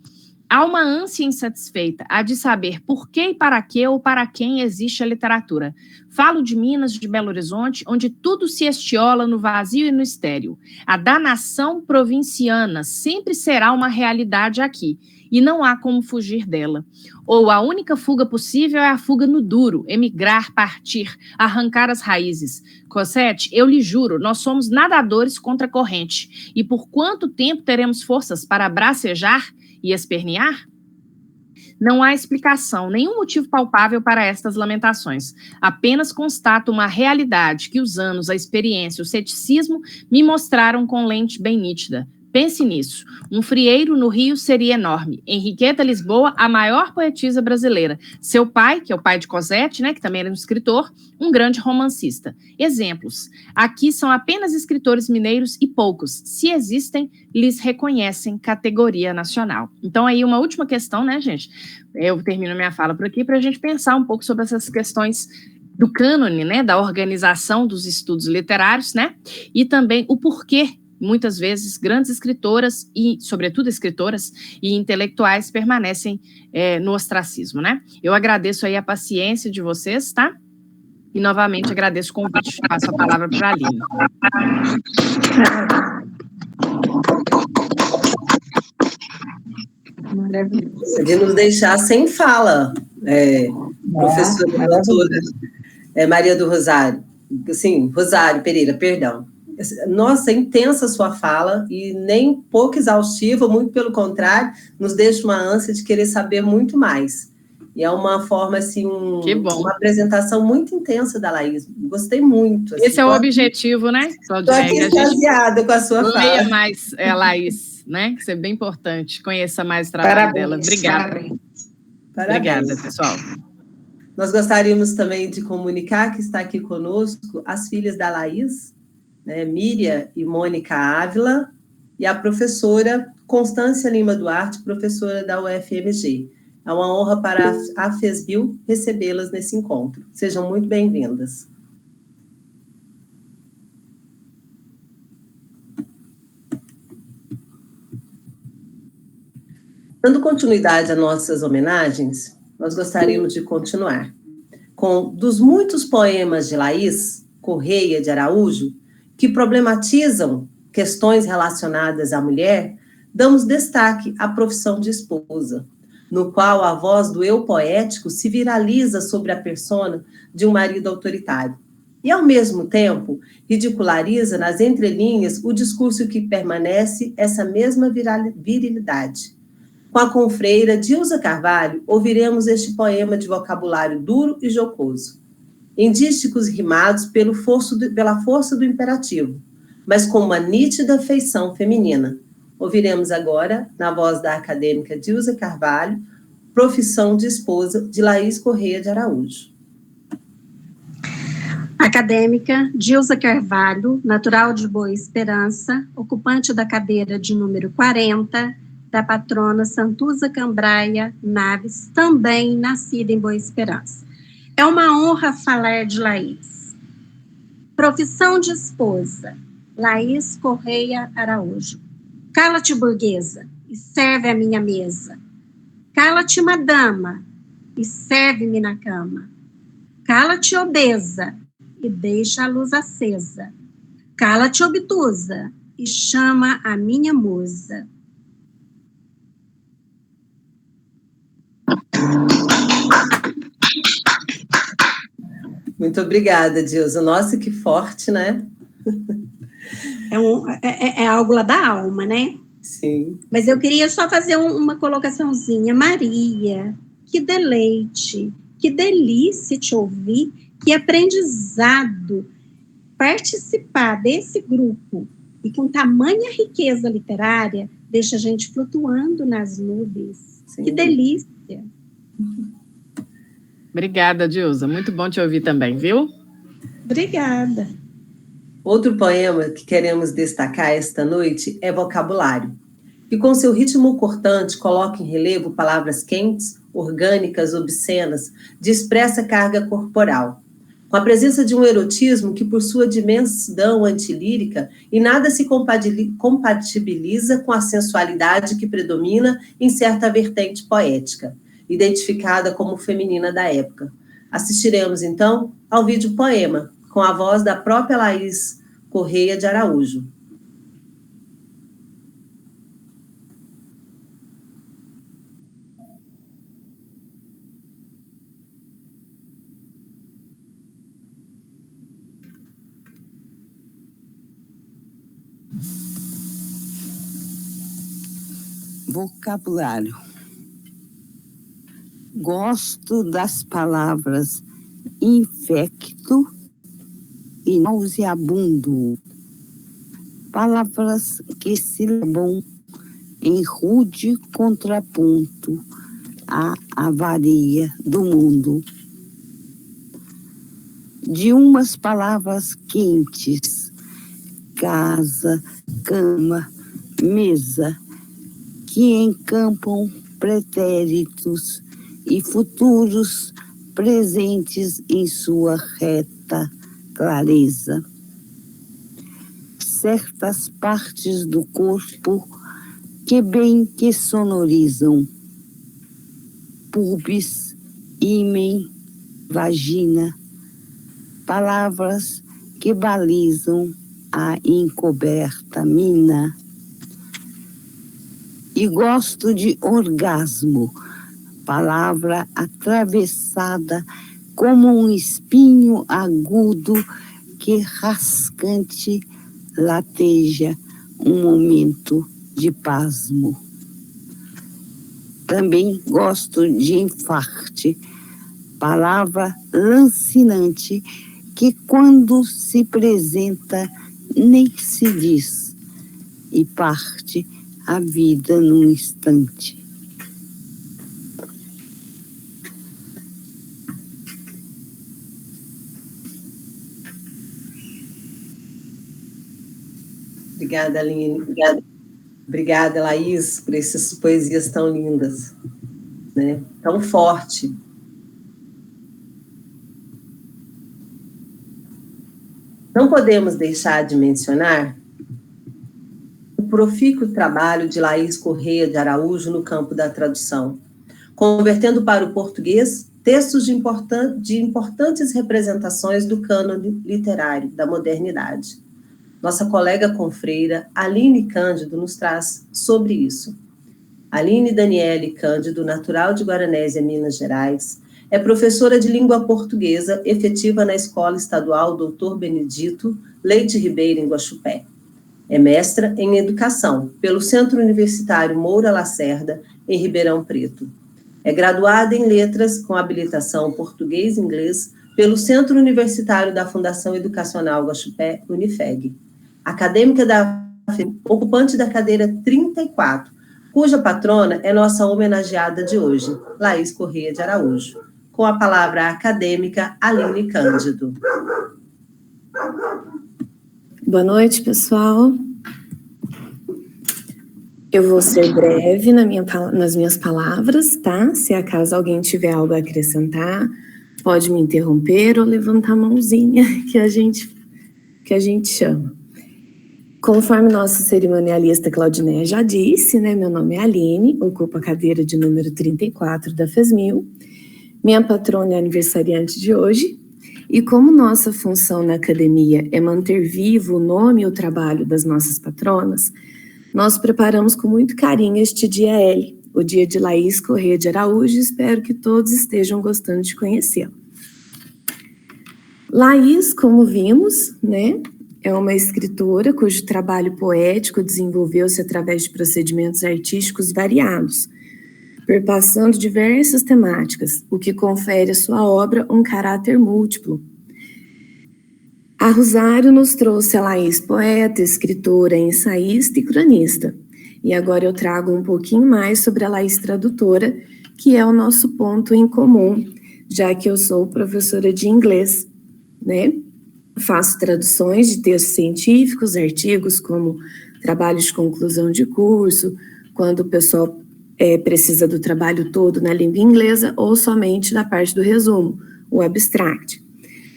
há uma ânsia insatisfeita, a de saber por que e para que ou para quem existe a literatura. Falo de Minas, de Belo Horizonte, onde tudo se estiola no vazio e no estéril. A danação provinciana sempre será uma realidade aqui, e não há como fugir dela. Ou a única fuga possível é a fuga no duro, emigrar, partir, arrancar as raízes. Cosette, eu lhe juro, nós somos nadadores contra a corrente, e por quanto tempo teremos forças para bracejar e espernear? Não há explicação, nenhum motivo palpável para estas lamentações. Apenas constato uma realidade que os anos, a experiência, o ceticismo me mostraram com lente bem nítida. Pense nisso. Um frieiro no Rio seria enorme. Henriqueta Lisboa, a maior poetisa brasileira. Seu pai, que é o pai de Cosette, né, que também era um escritor, um grande romancista. Exemplos. Aqui são apenas escritores mineiros e poucos, se existem, lhes reconhecem categoria nacional. Então, aí uma última questão, né, gente? Eu termino minha fala por aqui para a gente pensar um pouco sobre essas questões do cânone, né, da organização dos estudos literários, né, e também o porquê muitas vezes grandes escritoras e, sobretudo, escritoras e intelectuais permanecem no ostracismo, né? Eu agradeço aí a paciência de vocês, tá? E, novamente, agradeço o convite. Passo a palavra para a Aline. Maravilha. De nos deixar sem fala, professora doutora Maria do Rosário. Sim, Rosário Pereira, perdão. Nossa, intensa a sua fala e nem pouco exaustiva, muito pelo contrário, nos deixa uma ânsia de querer saber muito mais. E é uma forma, assim, uma apresentação muito intensa da Laís. Gostei muito. Assim, esse é o objetivo, né? Estou aqui extasiada com a sua fala. Leia mais a Laís, né? Isso é bem importante. Conheça mais o trabalho dela. Obrigada. Parabéns. Obrigada, pessoal. Nós gostaríamos também de comunicar que está aqui conosco as filhas da Laís, né, Miriam e Mônica Ávila, e a professora Constância Lima Duarte, professora da UFMG. É uma honra para a FESBIL recebê-las nesse encontro. Sejam muito bem-vindas. Dando continuidade às nossas homenagens, nós gostaríamos de continuar com dos muitos poemas de Laís Corrêa de Araújo, que problematizam questões relacionadas à mulher, damos destaque à profissão de esposa, no qual a voz do eu poético se viraliza sobre a persona de um marido autoritário, e, ao mesmo tempo, ridiculariza nas entrelinhas o discurso que permanece essa mesma virilidade. Com a confreira Dilza Carvalho, ouviremos este poema de vocabulário duro e jocoso, em dísticos rimados pela força do imperativo, mas com uma nítida feição feminina. Ouviremos agora, na voz da acadêmica Dilza Carvalho, Profissão de Esposa, de Laís Correia de Araújo. Acadêmica Dilza Carvalho, natural de Boa Esperança, ocupante da cadeira de número 40, da patrona Santuza Cambraia Naves, também nascida em Boa Esperança. É uma honra falar de Laís. Profissão de esposa, Laís Correia Araújo. Cala-te, burguesa, e serve a minha mesa. Cala-te, madama, e serve-me na cama. Cala-te, obesa, e deixa a luz acesa. Cala-te, obtusa, e chama a minha musa. Muito obrigada, Dilza. Nossa, que forte, né? É algo lá da alma, né? Sim. Mas eu queria só fazer uma colocaçãozinha. Maria, que deleite, que delícia te ouvir, que aprendizado participar desse grupo e com tamanha riqueza literária deixa a gente flutuando nas nuvens. Sim. Que delícia. Obrigada, Dilza. Muito bom te ouvir também, viu? Obrigada. Outro poema que queremos destacar esta noite é Vocabulário, que com seu ritmo cortante coloca em relevo palavras quentes, orgânicas, obscenas, de expressa carga corporal, com a presença de um erotismo que, por sua dimensão antilírica, em nada se compatibiliza com a sensualidade que predomina em certa vertente poética, identificada como feminina da época. Assistiremos, então, ao vídeo poema, com a voz da própria Laís Correia de Araújo. Vocabulário. Gosto das palavras infecto e nauseabundo, palavras que silabam em rude contraponto à avaria do mundo. De umas palavras quentes, casa, cama, mesa, que encampam pretéritos e futuros presentes em sua reta clareza. Certas partes do corpo que bem que sonorizam, pubis, ímen, vagina, palavras que balizam a encoberta mina. E gosto de orgasmo, palavra atravessada como um espinho agudo que rascante lateja um momento de pasmo. Também gosto de enfarte, palavra lancinante que quando se apresenta nem se diz e parte a vida num instante. Obrigada, Aline. Obrigada, Laís, por essas poesias tão lindas, né? Tão forte. Não podemos deixar de mencionar o profícuo trabalho de Laís Correia de Araújo no campo da tradução, convertendo para o português textos de importantes representações do cânone literário da modernidade. Nossa colega confreira Aline Cândido nos traz sobre isso. Aline Daniele Cândido, natural de Guaranésia, Minas Gerais, É professora de língua portuguesa, efetiva na Escola Estadual Dr. Benedito Leite Ribeiro, em Guaxupé. É mestra em Educação pelo Centro Universitário Moura Lacerda, em Ribeirão Preto. É graduada em Letras com habilitação Português e Inglês pelo Centro Universitário da Fundação Educacional Guaxupé, Unifeg. Acadêmica da ocupante da cadeira 34, cuja patrona é nossa homenageada de hoje, Laís Corrêa de Araújo. Com a palavra a acadêmica Aline Cândido. Boa noite, pessoal. Eu vou ser breve nas minhas palavras, tá? Se acaso alguém tiver algo a acrescentar, pode me interromper ou levantar a mãozinha que a gente chama. Conforme nossa cerimonialista Claudineia já disse, né? Meu nome é Aline, ocupo a cadeira de número 34 da FESMIL. Minha patrona é aniversariante de hoje. E como nossa função na academia é manter vivo o nome e o trabalho das nossas patronas, nós preparamos com muito carinho este dia L, o dia de Laís Corrêa de Araújo, e espero que todos estejam gostando de conhecê-la. Laís, como vimos, né, é uma escritora cujo trabalho poético desenvolveu-se através de procedimentos artísticos variados, perpassando diversas temáticas, o que confere à sua obra um caráter múltiplo. A Rosário nos trouxe a Laís poeta, escritora, ensaísta e cronista. E agora eu trago um pouquinho mais sobre a Laís tradutora, que é o nosso ponto em comum, já que eu sou professora de inglês, né? Faço traduções de textos científicos, artigos como trabalhos de conclusão de curso, quando o pessoal precisa do trabalho todo na língua inglesa ou somente da parte do resumo, o abstract.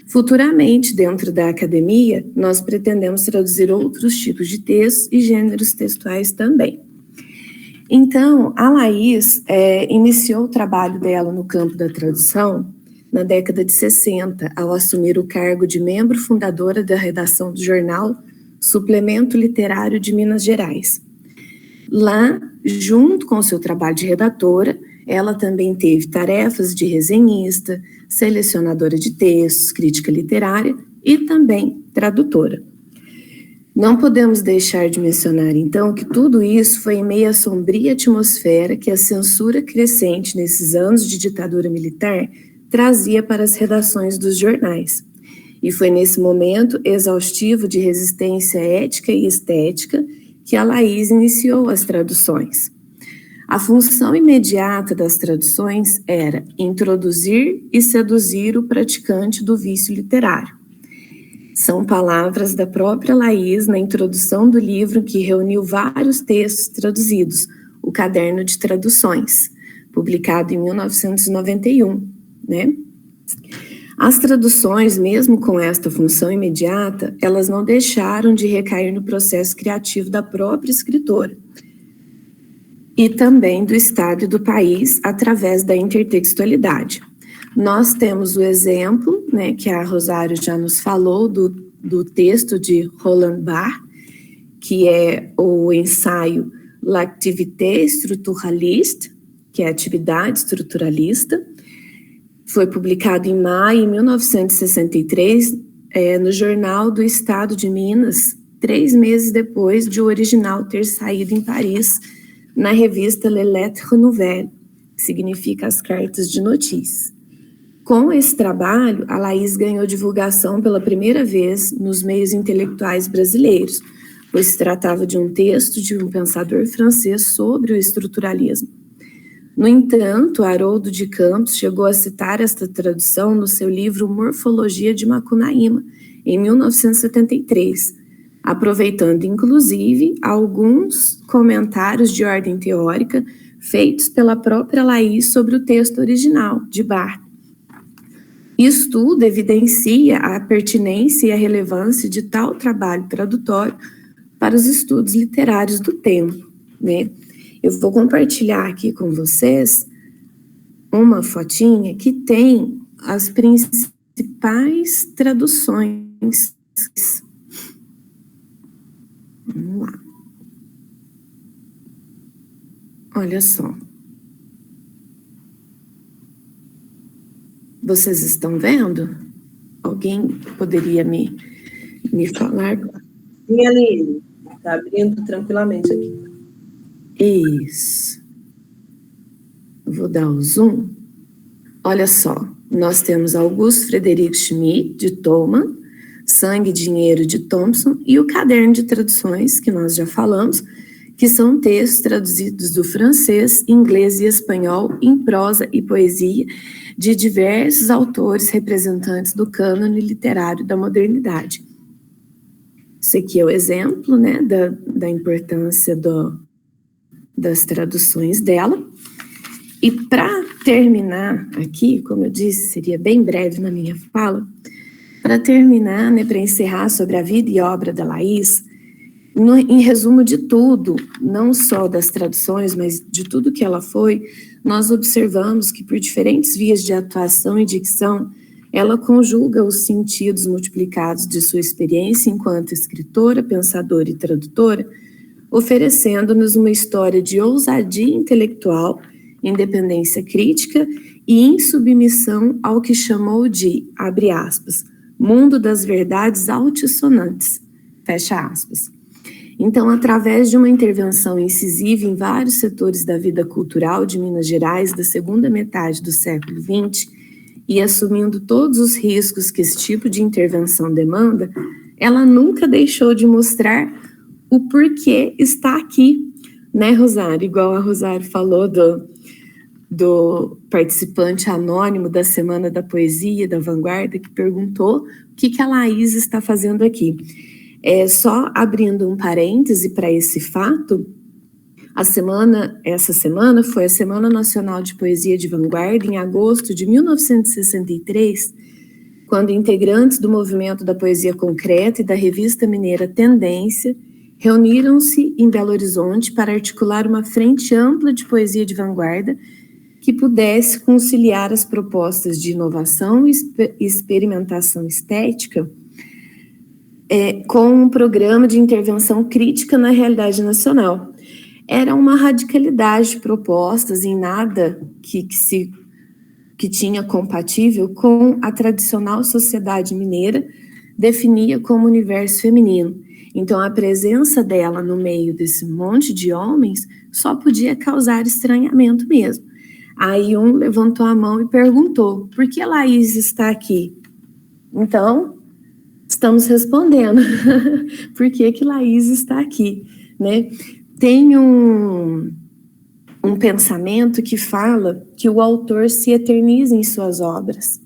Futuramente, dentro da academia, nós pretendemos traduzir outros tipos de textos e gêneros textuais também. Então, a Laís iniciou o trabalho dela no campo da tradução na década de 60, ao assumir o cargo de membro fundadora da redação do jornal Suplemento Literário de Minas Gerais. Lá, junto com seu trabalho de redatora, ela também teve tarefas de resenhista, selecionadora de textos, crítica literária e também tradutora. Não podemos deixar de mencionar, então, que tudo isso foi em meio à sombria atmosfera que a censura crescente nesses anos de ditadura militar trazia para as redações dos jornais. E foi nesse momento exaustivo de resistência ética e estética que a Laís iniciou as traduções. A função imediata das traduções era introduzir e seduzir o praticante do vício literário. São palavras da própria Laís na introdução do livro que reuniu vários textos traduzidos, o Caderno de Traduções, publicado em 1991, né? As traduções, mesmo com esta função imediata, elas não deixaram de recair no processo criativo da própria escritora e também do estado e do país através da intertextualidade. Nós temos o exemplo, né, que a Rosário já nos falou, do texto de Roland Barthes, que é o ensaio L'activité structuraliste, que é a atividade estruturalista. Foi publicado em maio de 1963 no Jornal do Estado de Minas, 3 meses depois de o original ter saído em Paris, na revista Les Lettres Nouvelles, que significa as cartas de notícias. Com esse trabalho, a Laís ganhou divulgação pela primeira vez nos meios intelectuais brasileiros, pois se tratava de um texto de um pensador francês sobre o estruturalismo. No entanto, Haroldo de Campos chegou a citar esta tradução no seu livro Morfologia de Macunaíma, em 1973, aproveitando, inclusive, alguns comentários de ordem teórica feitos pela própria Laís sobre o texto original, de Barthes. Isso tudo evidencia a pertinência e a relevância de tal trabalho tradutório para os estudos literários do tempo, né? Eu vou compartilhar aqui com vocês uma fotinha que tem as principais traduções. Vamos lá. Olha só. Vocês estão vendo? Alguém poderia me falar? Sim, Aline, está abrindo tranquilamente aqui. Isso. Vou dar o zoom. Olha só, nós temos Augusto Frederico Schmidt, de Thomann, Sangue e Dinheiro, de Thompson, e o Caderno de Traduções, que nós já falamos, que são textos traduzidos do francês, inglês e espanhol em prosa e poesia de diversos autores representantes do cânone literário da modernidade. Esse aqui é o exemplo, né, da importância das traduções dela. E para terminar aqui, como eu disse, seria bem breve na minha fala, para terminar, né, para encerrar sobre a vida e obra da Laís, em resumo de tudo, não só das traduções, mas de tudo que ela foi, nós observamos que por diferentes vias de atuação e dicção, ela conjuga os sentidos multiplicados de sua experiência enquanto escritora, pensadora e tradutora, oferecendo-nos uma história de ousadia intelectual, independência crítica e insubmissão ao que chamou de, abre aspas, mundo das verdades altissonantes, fecha aspas. Então, através de uma intervenção incisiva em vários setores da vida cultural de Minas Gerais da segunda metade do século XX e assumindo todos os riscos que esse tipo de intervenção demanda, ela nunca deixou de mostrar o porquê está aqui, né, Rosário? Igual a Rosário falou do participante anônimo da Semana da Poesia, da Vanguarda, que perguntou o que a Laís está fazendo aqui. Só abrindo um parêntese para esse fato, essa semana foi a Semana Nacional de Poesia de Vanguarda, em agosto de 1963, quando integrantes do movimento da poesia concreta e da revista mineira Tendência reuniram-se em Belo Horizonte para articular uma frente ampla de poesia de vanguarda que pudesse conciliar as propostas de inovação e experimentação estética com um programa de intervenção crítica na realidade nacional. Era uma radicalidade de propostas em nada que tinha compatível com a tradicional sociedade mineira definia como universo feminino. Então, a presença dela no meio desse monte de homens só podia causar estranhamento mesmo. Aí um levantou a mão e perguntou, por que a Laís está aqui? Então, estamos respondendo, por que Laís está aqui, né? Tem um pensamento que fala que o autor se eterniza em suas obras.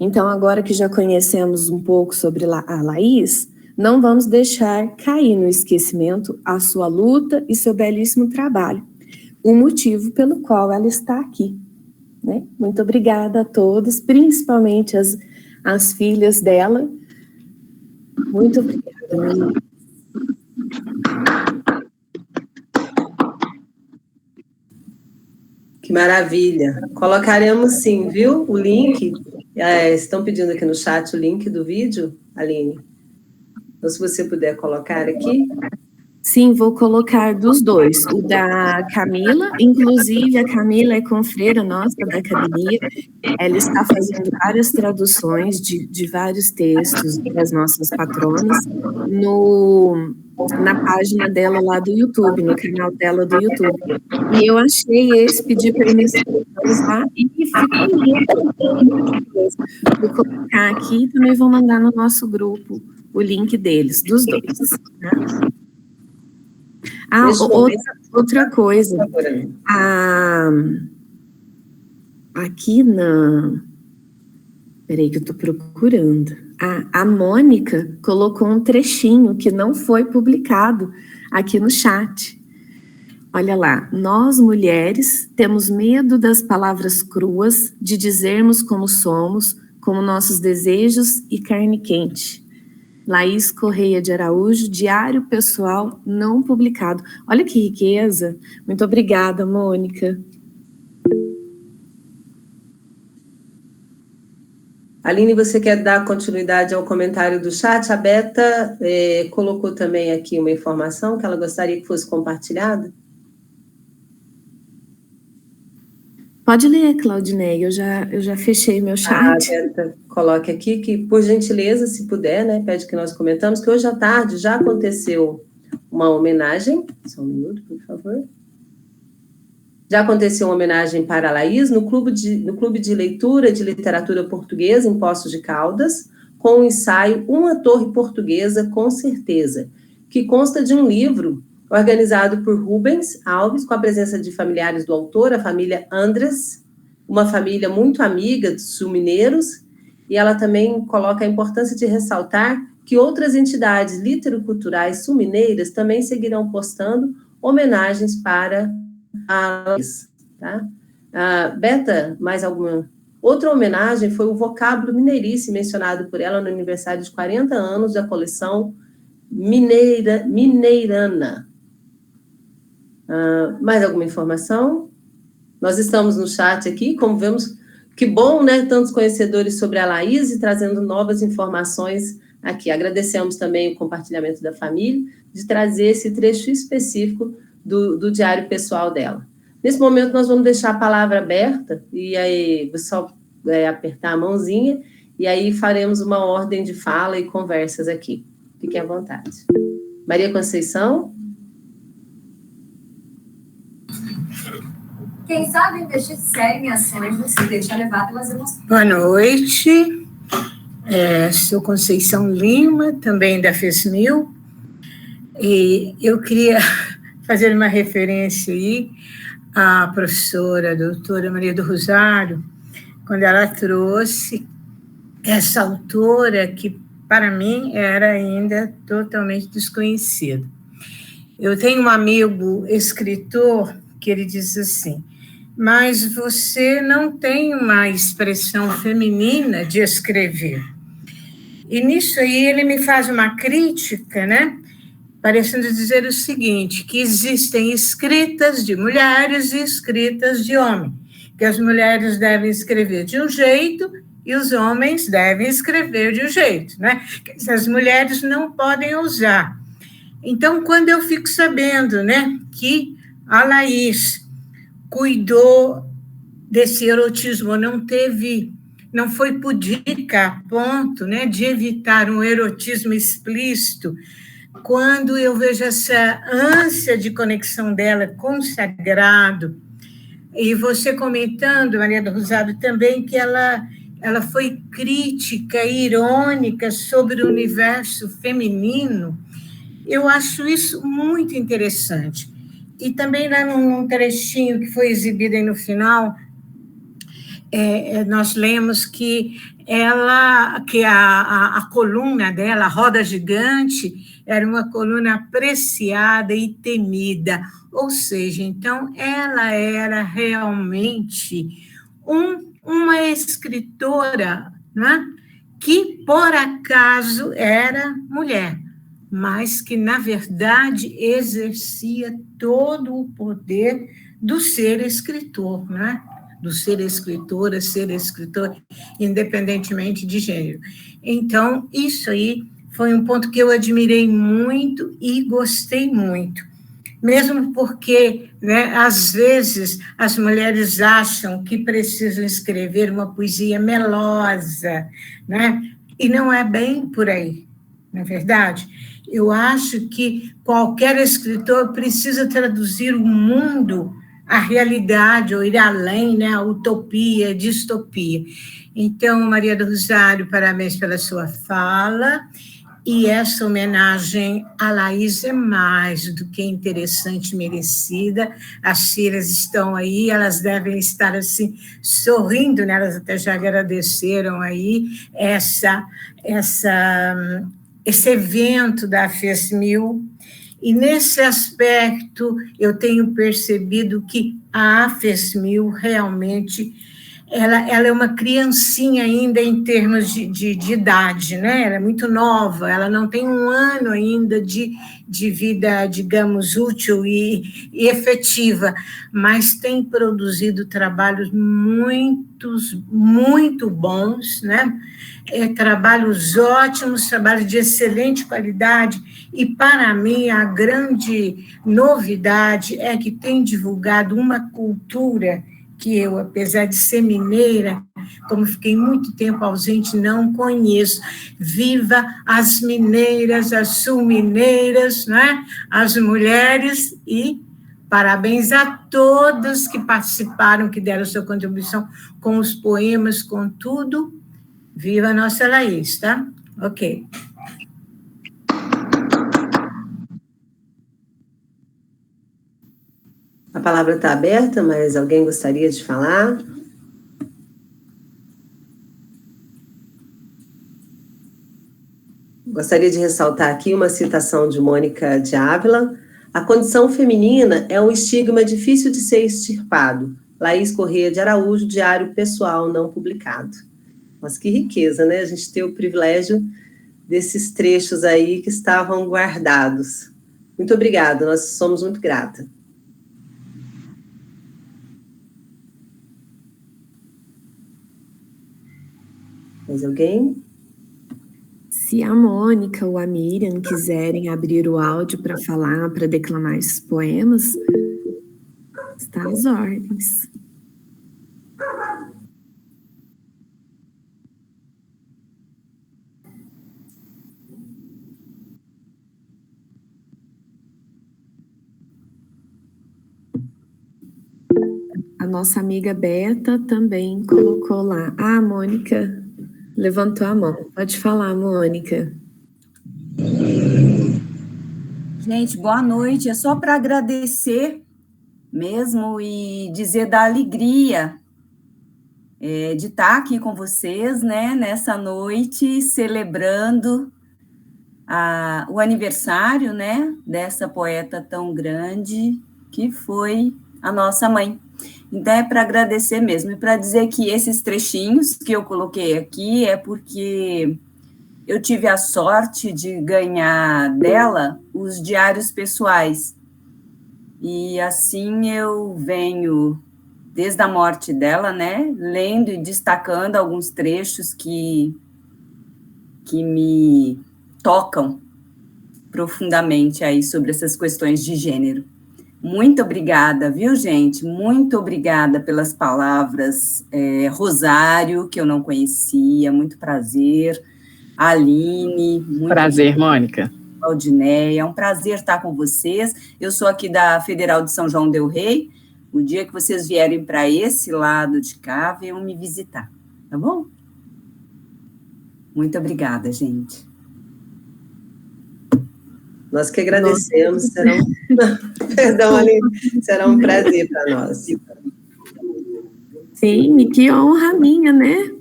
Então, agora que já conhecemos um pouco sobre a Laís, não vamos deixar cair no esquecimento a sua luta e seu belíssimo trabalho, o motivo pelo qual ela está aqui, né? Muito obrigada a todos, principalmente as filhas dela. Muito obrigada. Que maravilha. Colocaremos sim, viu? O link. Estão pedindo aqui no chat o link do vídeo, Aline. Então, se você puder colocar aqui. Sim, vou colocar dos dois. O da Camila, inclusive a Camila é confreira nossa da academia. Ela está fazendo várias traduções de vários textos das nossas patronas na página dela lá do YouTube, no canal dela do YouTube. E eu achei esse, pedi permissão lá e ficou lindo. Vou colocar aqui e também vou mandar no nosso grupo o link deles, dos dois. Né? Outra coisa. Aqui Peraí que eu estou procurando. A Mônica colocou um trechinho que não foi publicado aqui no chat. Olha lá. Nós, mulheres, temos medo das palavras cruas, de dizermos como somos, como nossos desejos e carne quente. Laís Correia de Araújo, Diário Pessoal não publicado. Olha que riqueza. Muito obrigada, Mônica. Aline, você quer dar continuidade ao comentário do chat? A Beta colocou também aqui uma informação que ela gostaria que fosse compartilhada. Pode ler, Claudineia, eu já fechei meu chat. Berta, coloque aqui que, por gentileza, se puder, né, pede que nós comentamos, que hoje à tarde já aconteceu uma homenagem, só um minuto, por favor. Já aconteceu uma homenagem para a Laís no Clube de Leitura de Literatura Portuguesa em Poços de Caldas, com o ensaio Uma Torre Portuguesa, com certeza, que consta de um livro organizado por Rubens Alves, com a presença de familiares do autor, a família Andres, uma família muito amiga dos sul-mineiros, e ela também coloca a importância de ressaltar que outras entidades literoculturais sul-mineiras também seguirão postando homenagens para a Laís, tá? Beta, mais alguma? Outra homenagem foi o vocábulo mineirice mencionado por ela no aniversário de 40 anos da coleção Mineirana. Mais alguma informação? Nós estamos no chat aqui, como vemos, que bom, né, tantos conhecedores sobre a Laís e trazendo novas informações aqui. Agradecemos também o compartilhamento da família, de trazer esse trecho específico do diário pessoal dela. Nesse momento, nós vamos deixar a palavra aberta, e aí, só apertar a mãozinha, e aí faremos uma ordem de fala e conversas aqui. Fiquem à vontade. Maria Conceição? Quem sabe investir sério em ações não se deixa levar pelas emoções. Boa noite, sou Conceição Lima, também da FESMIL, e eu queria fazer uma referência aí à professora, a doutora Maria do Rosário, quando ela trouxe essa autora que, para mim, era ainda totalmente desconhecida. Eu tenho um amigo escritor que ele diz assim: mas você não tem uma expressão feminina de escrever. E nisso aí ele me faz uma crítica, né? Parecendo dizer o seguinte, que existem escritas de mulheres e escritas de homens, que as mulheres devem escrever de um jeito e os homens devem escrever de um jeito, né? As mulheres não podem ousar. Então, quando eu fico sabendo, né, que a Laís cuidou desse erotismo, não foi pudica a ponto, né, de evitar um erotismo explícito, quando eu vejo essa ânsia de conexão dela com o sagrado, e você comentando, Maria do Rosário, também, que ela foi crítica, irônica sobre o universo feminino, eu acho isso muito interessante. E também lá num trechinho que foi exibido aí no final, nós lemos que a coluna dela, a roda gigante, era uma coluna apreciada e temida. Ou seja, então, ela era realmente uma escritora, né, que, por acaso, era mulher, mas que, na verdade, exercia todo o poder do ser escritor, né? Do ser escritora, ser escritor, independentemente de gênero. Então, isso aí foi um ponto que eu admirei muito e gostei muito. Mesmo porque, né, às vezes, as mulheres acham que precisam escrever uma poesia melosa, né? E não é bem por aí, não é verdade? Eu acho que qualquer escritor precisa traduzir o mundo, a realidade, ou ir além, né, a utopia, a distopia. Então, Maria do Rosário, parabéns pela sua fala, e essa homenagem à Laís é mais do que interessante e merecida. As filhas estão aí, elas devem estar assim, sorrindo, né? Elas até já agradeceram aí esse evento da FESMIL, e nesse aspecto eu tenho percebido que a FESMIL realmente ela é uma criancinha ainda em termos de idade, né? Ela é muito nova, ela não tem um ano ainda de vida, digamos, útil e efetiva, mas tem produzido trabalhos muito bons, né? Trabalhos ótimos, trabalhos de excelente qualidade, e para mim a grande novidade é que tem divulgado uma cultura que eu, apesar de ser mineira, como fiquei muito tempo ausente, não conheço. Viva as mineiras, as sul-mineiras, né? As mulheres, e parabéns a todos que participaram, que deram sua contribuição com os poemas, com tudo. Viva a nossa Laís, tá? Ok. A palavra está aberta, mas alguém gostaria de falar? Gostaria de ressaltar aqui uma citação de Mônica de Ávila. A condição feminina é um estigma difícil de ser extirpado. Laís Corrêa de Araújo, Diário Pessoal Não Publicado. Mas que riqueza, né? A gente ter o privilégio desses trechos aí que estavam guardados. Muito obrigada, nós somos muito gratas. Mais alguém? Se a Mônica ou a Miriam quiserem abrir o áudio para falar, para declamar esses poemas, está às ordens. A nossa amiga Beta também colocou lá. Ah, a Mônica levantou a mão. Pode falar, Mônica. Gente, boa noite. É só para agradecer mesmo e dizer da alegria de estar aqui com vocês, né, nessa noite, celebrando o aniversário, né, dessa poeta tão grande que foi a nossa mãe. Então, é para agradecer mesmo, e para dizer que esses trechinhos que eu coloquei aqui é porque eu tive a sorte de ganhar dela os diários pessoais. E assim eu venho, desde a morte dela, né, lendo e destacando alguns trechos que me tocam profundamente aí sobre essas questões de gênero. Muito obrigada, viu, gente? Muito obrigada pelas palavras. Rosário, que eu não conhecia, muito prazer. Aline, muito prazer, Mônica. Aldinéia, é um prazer estar com vocês. Eu sou aqui da Federal de São João del Rei. O dia que vocês vierem para esse lado de cá, venham me visitar, tá bom? Muito obrigada, gente. Nós que agradecemos, será um prazer para nós. Sim, e que honra minha, né?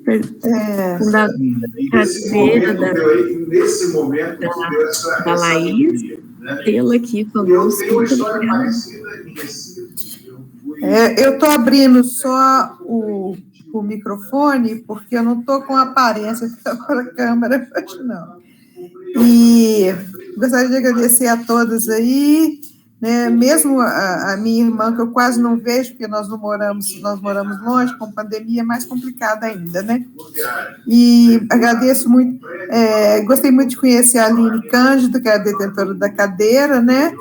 Da cadeira da Laís, tê-la aqui conosco. Eu estou abrindo só o microfone, porque eu não estou com aparência para a câmera hoje, não. E gostaria de agradecer a todas aí, né, mesmo a minha irmã, que eu quase não vejo, porque nós moramos longe, com pandemia é mais complicada ainda, né? E agradeço muito, gostei muito de conhecer a Aline Cândido, que é a detentora da cadeira, né?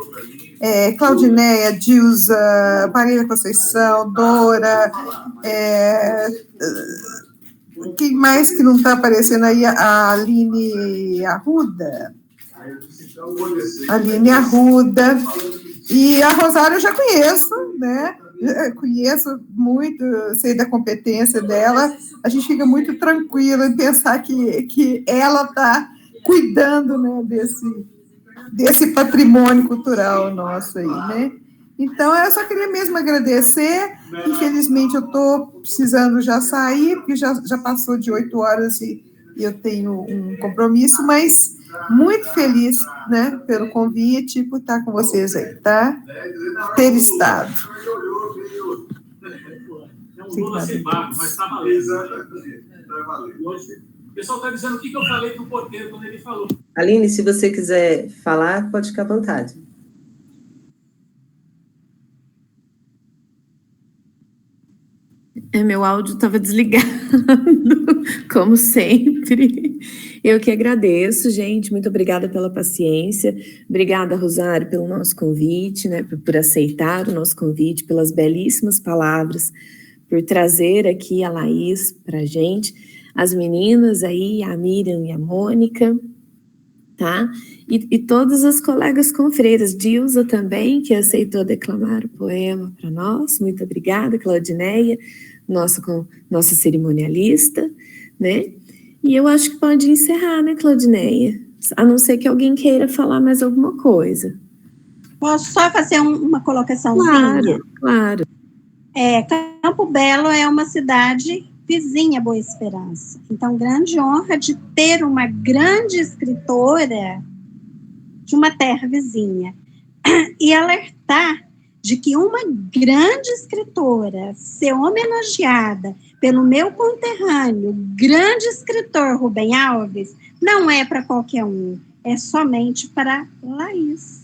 Claudinéia, Dilza, Marília Conceição, Dora, quem mais que não está aparecendo aí? A Aline Arruda. E a Rosário eu já conheço, né? Conheço muito, sei da competência dela. A gente fica muito tranquila em pensar que ela está cuidando, né, desse patrimônio cultural nosso aí, né? Então, eu só queria mesmo agradecer. Infelizmente, eu estou precisando já sair, porque já passou de 8 horas e eu tenho um compromisso, mas muito feliz, né, pelo convite e por estar com vocês aí, tá? Ter estado. Não vou ser barco, mas está valendo. O pessoal está dizendo o que eu falei para o porteiro quando ele falou. Aline, se você quiser falar, pode ficar à vontade. Meu áudio estava desligado, como sempre. Eu que agradeço, gente. Muito obrigada pela paciência. Obrigada, Rosário, pelo nosso convite, né? Por aceitar o nosso convite, pelas belíssimas palavras, por trazer aqui a Laís para a gente, as meninas aí, a Miriam e a Mônica, tá? E todas as colegas confreiras, Dilza também, que aceitou declamar o poema para nós, muito obrigada, Claudineia, nossa cerimonialista, né? E eu acho que pode encerrar, né, Claudineia? A não ser que alguém queira falar mais alguma coisa. Posso só fazer uma colocaçãozinha? Claro. Campo Belo é uma cidade vizinha a Boa Esperança. Então, grande honra de ter uma grande escritora de uma terra vizinha. E alertar de que uma grande escritora ser homenageada pelo meu conterrâneo, grande escritor Rubem Alves, não é para qualquer um, é somente para Laís.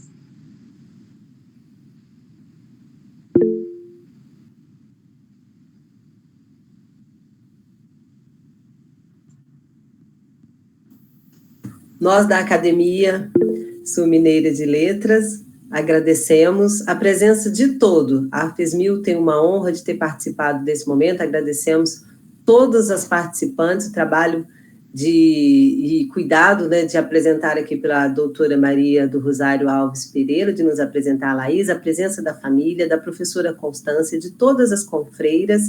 Nós da Academia Sul-Mineira de Letras agradecemos a presença de todo. A FESMIL tem uma honra de ter participado desse momento, agradecemos todas as participantes, o trabalho e cuidado, né, de apresentar aqui pela doutora Maria do Rosário Alves Pereira, de nos apresentar a Laís, a presença da família, da professora Constância, de todas as confreiras,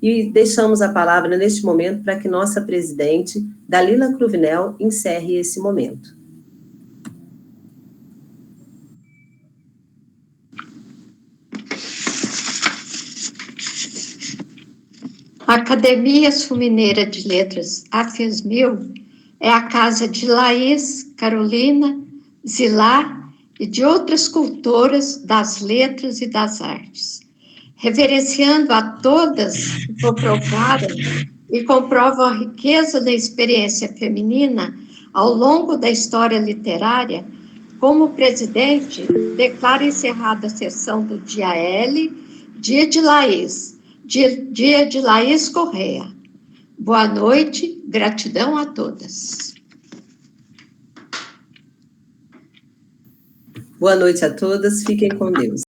e deixamos a palavra neste momento para que nossa presidente, Dalila Cruvinel, encerre esse momento. A Academia Sul-Mineira de Letras, a FESMIL, é a casa de Laís, Carolina, Zilá e de outras cultoras das letras e das artes. Reverenciando a todas que comprovaram e comprovam a riqueza da experiência feminina ao longo da história literária, como presidente, declaro encerrada a sessão do dia L, dia de Laís, dia de Laís Correia. Boa noite, gratidão a todas. Boa noite a todas, fiquem com Deus.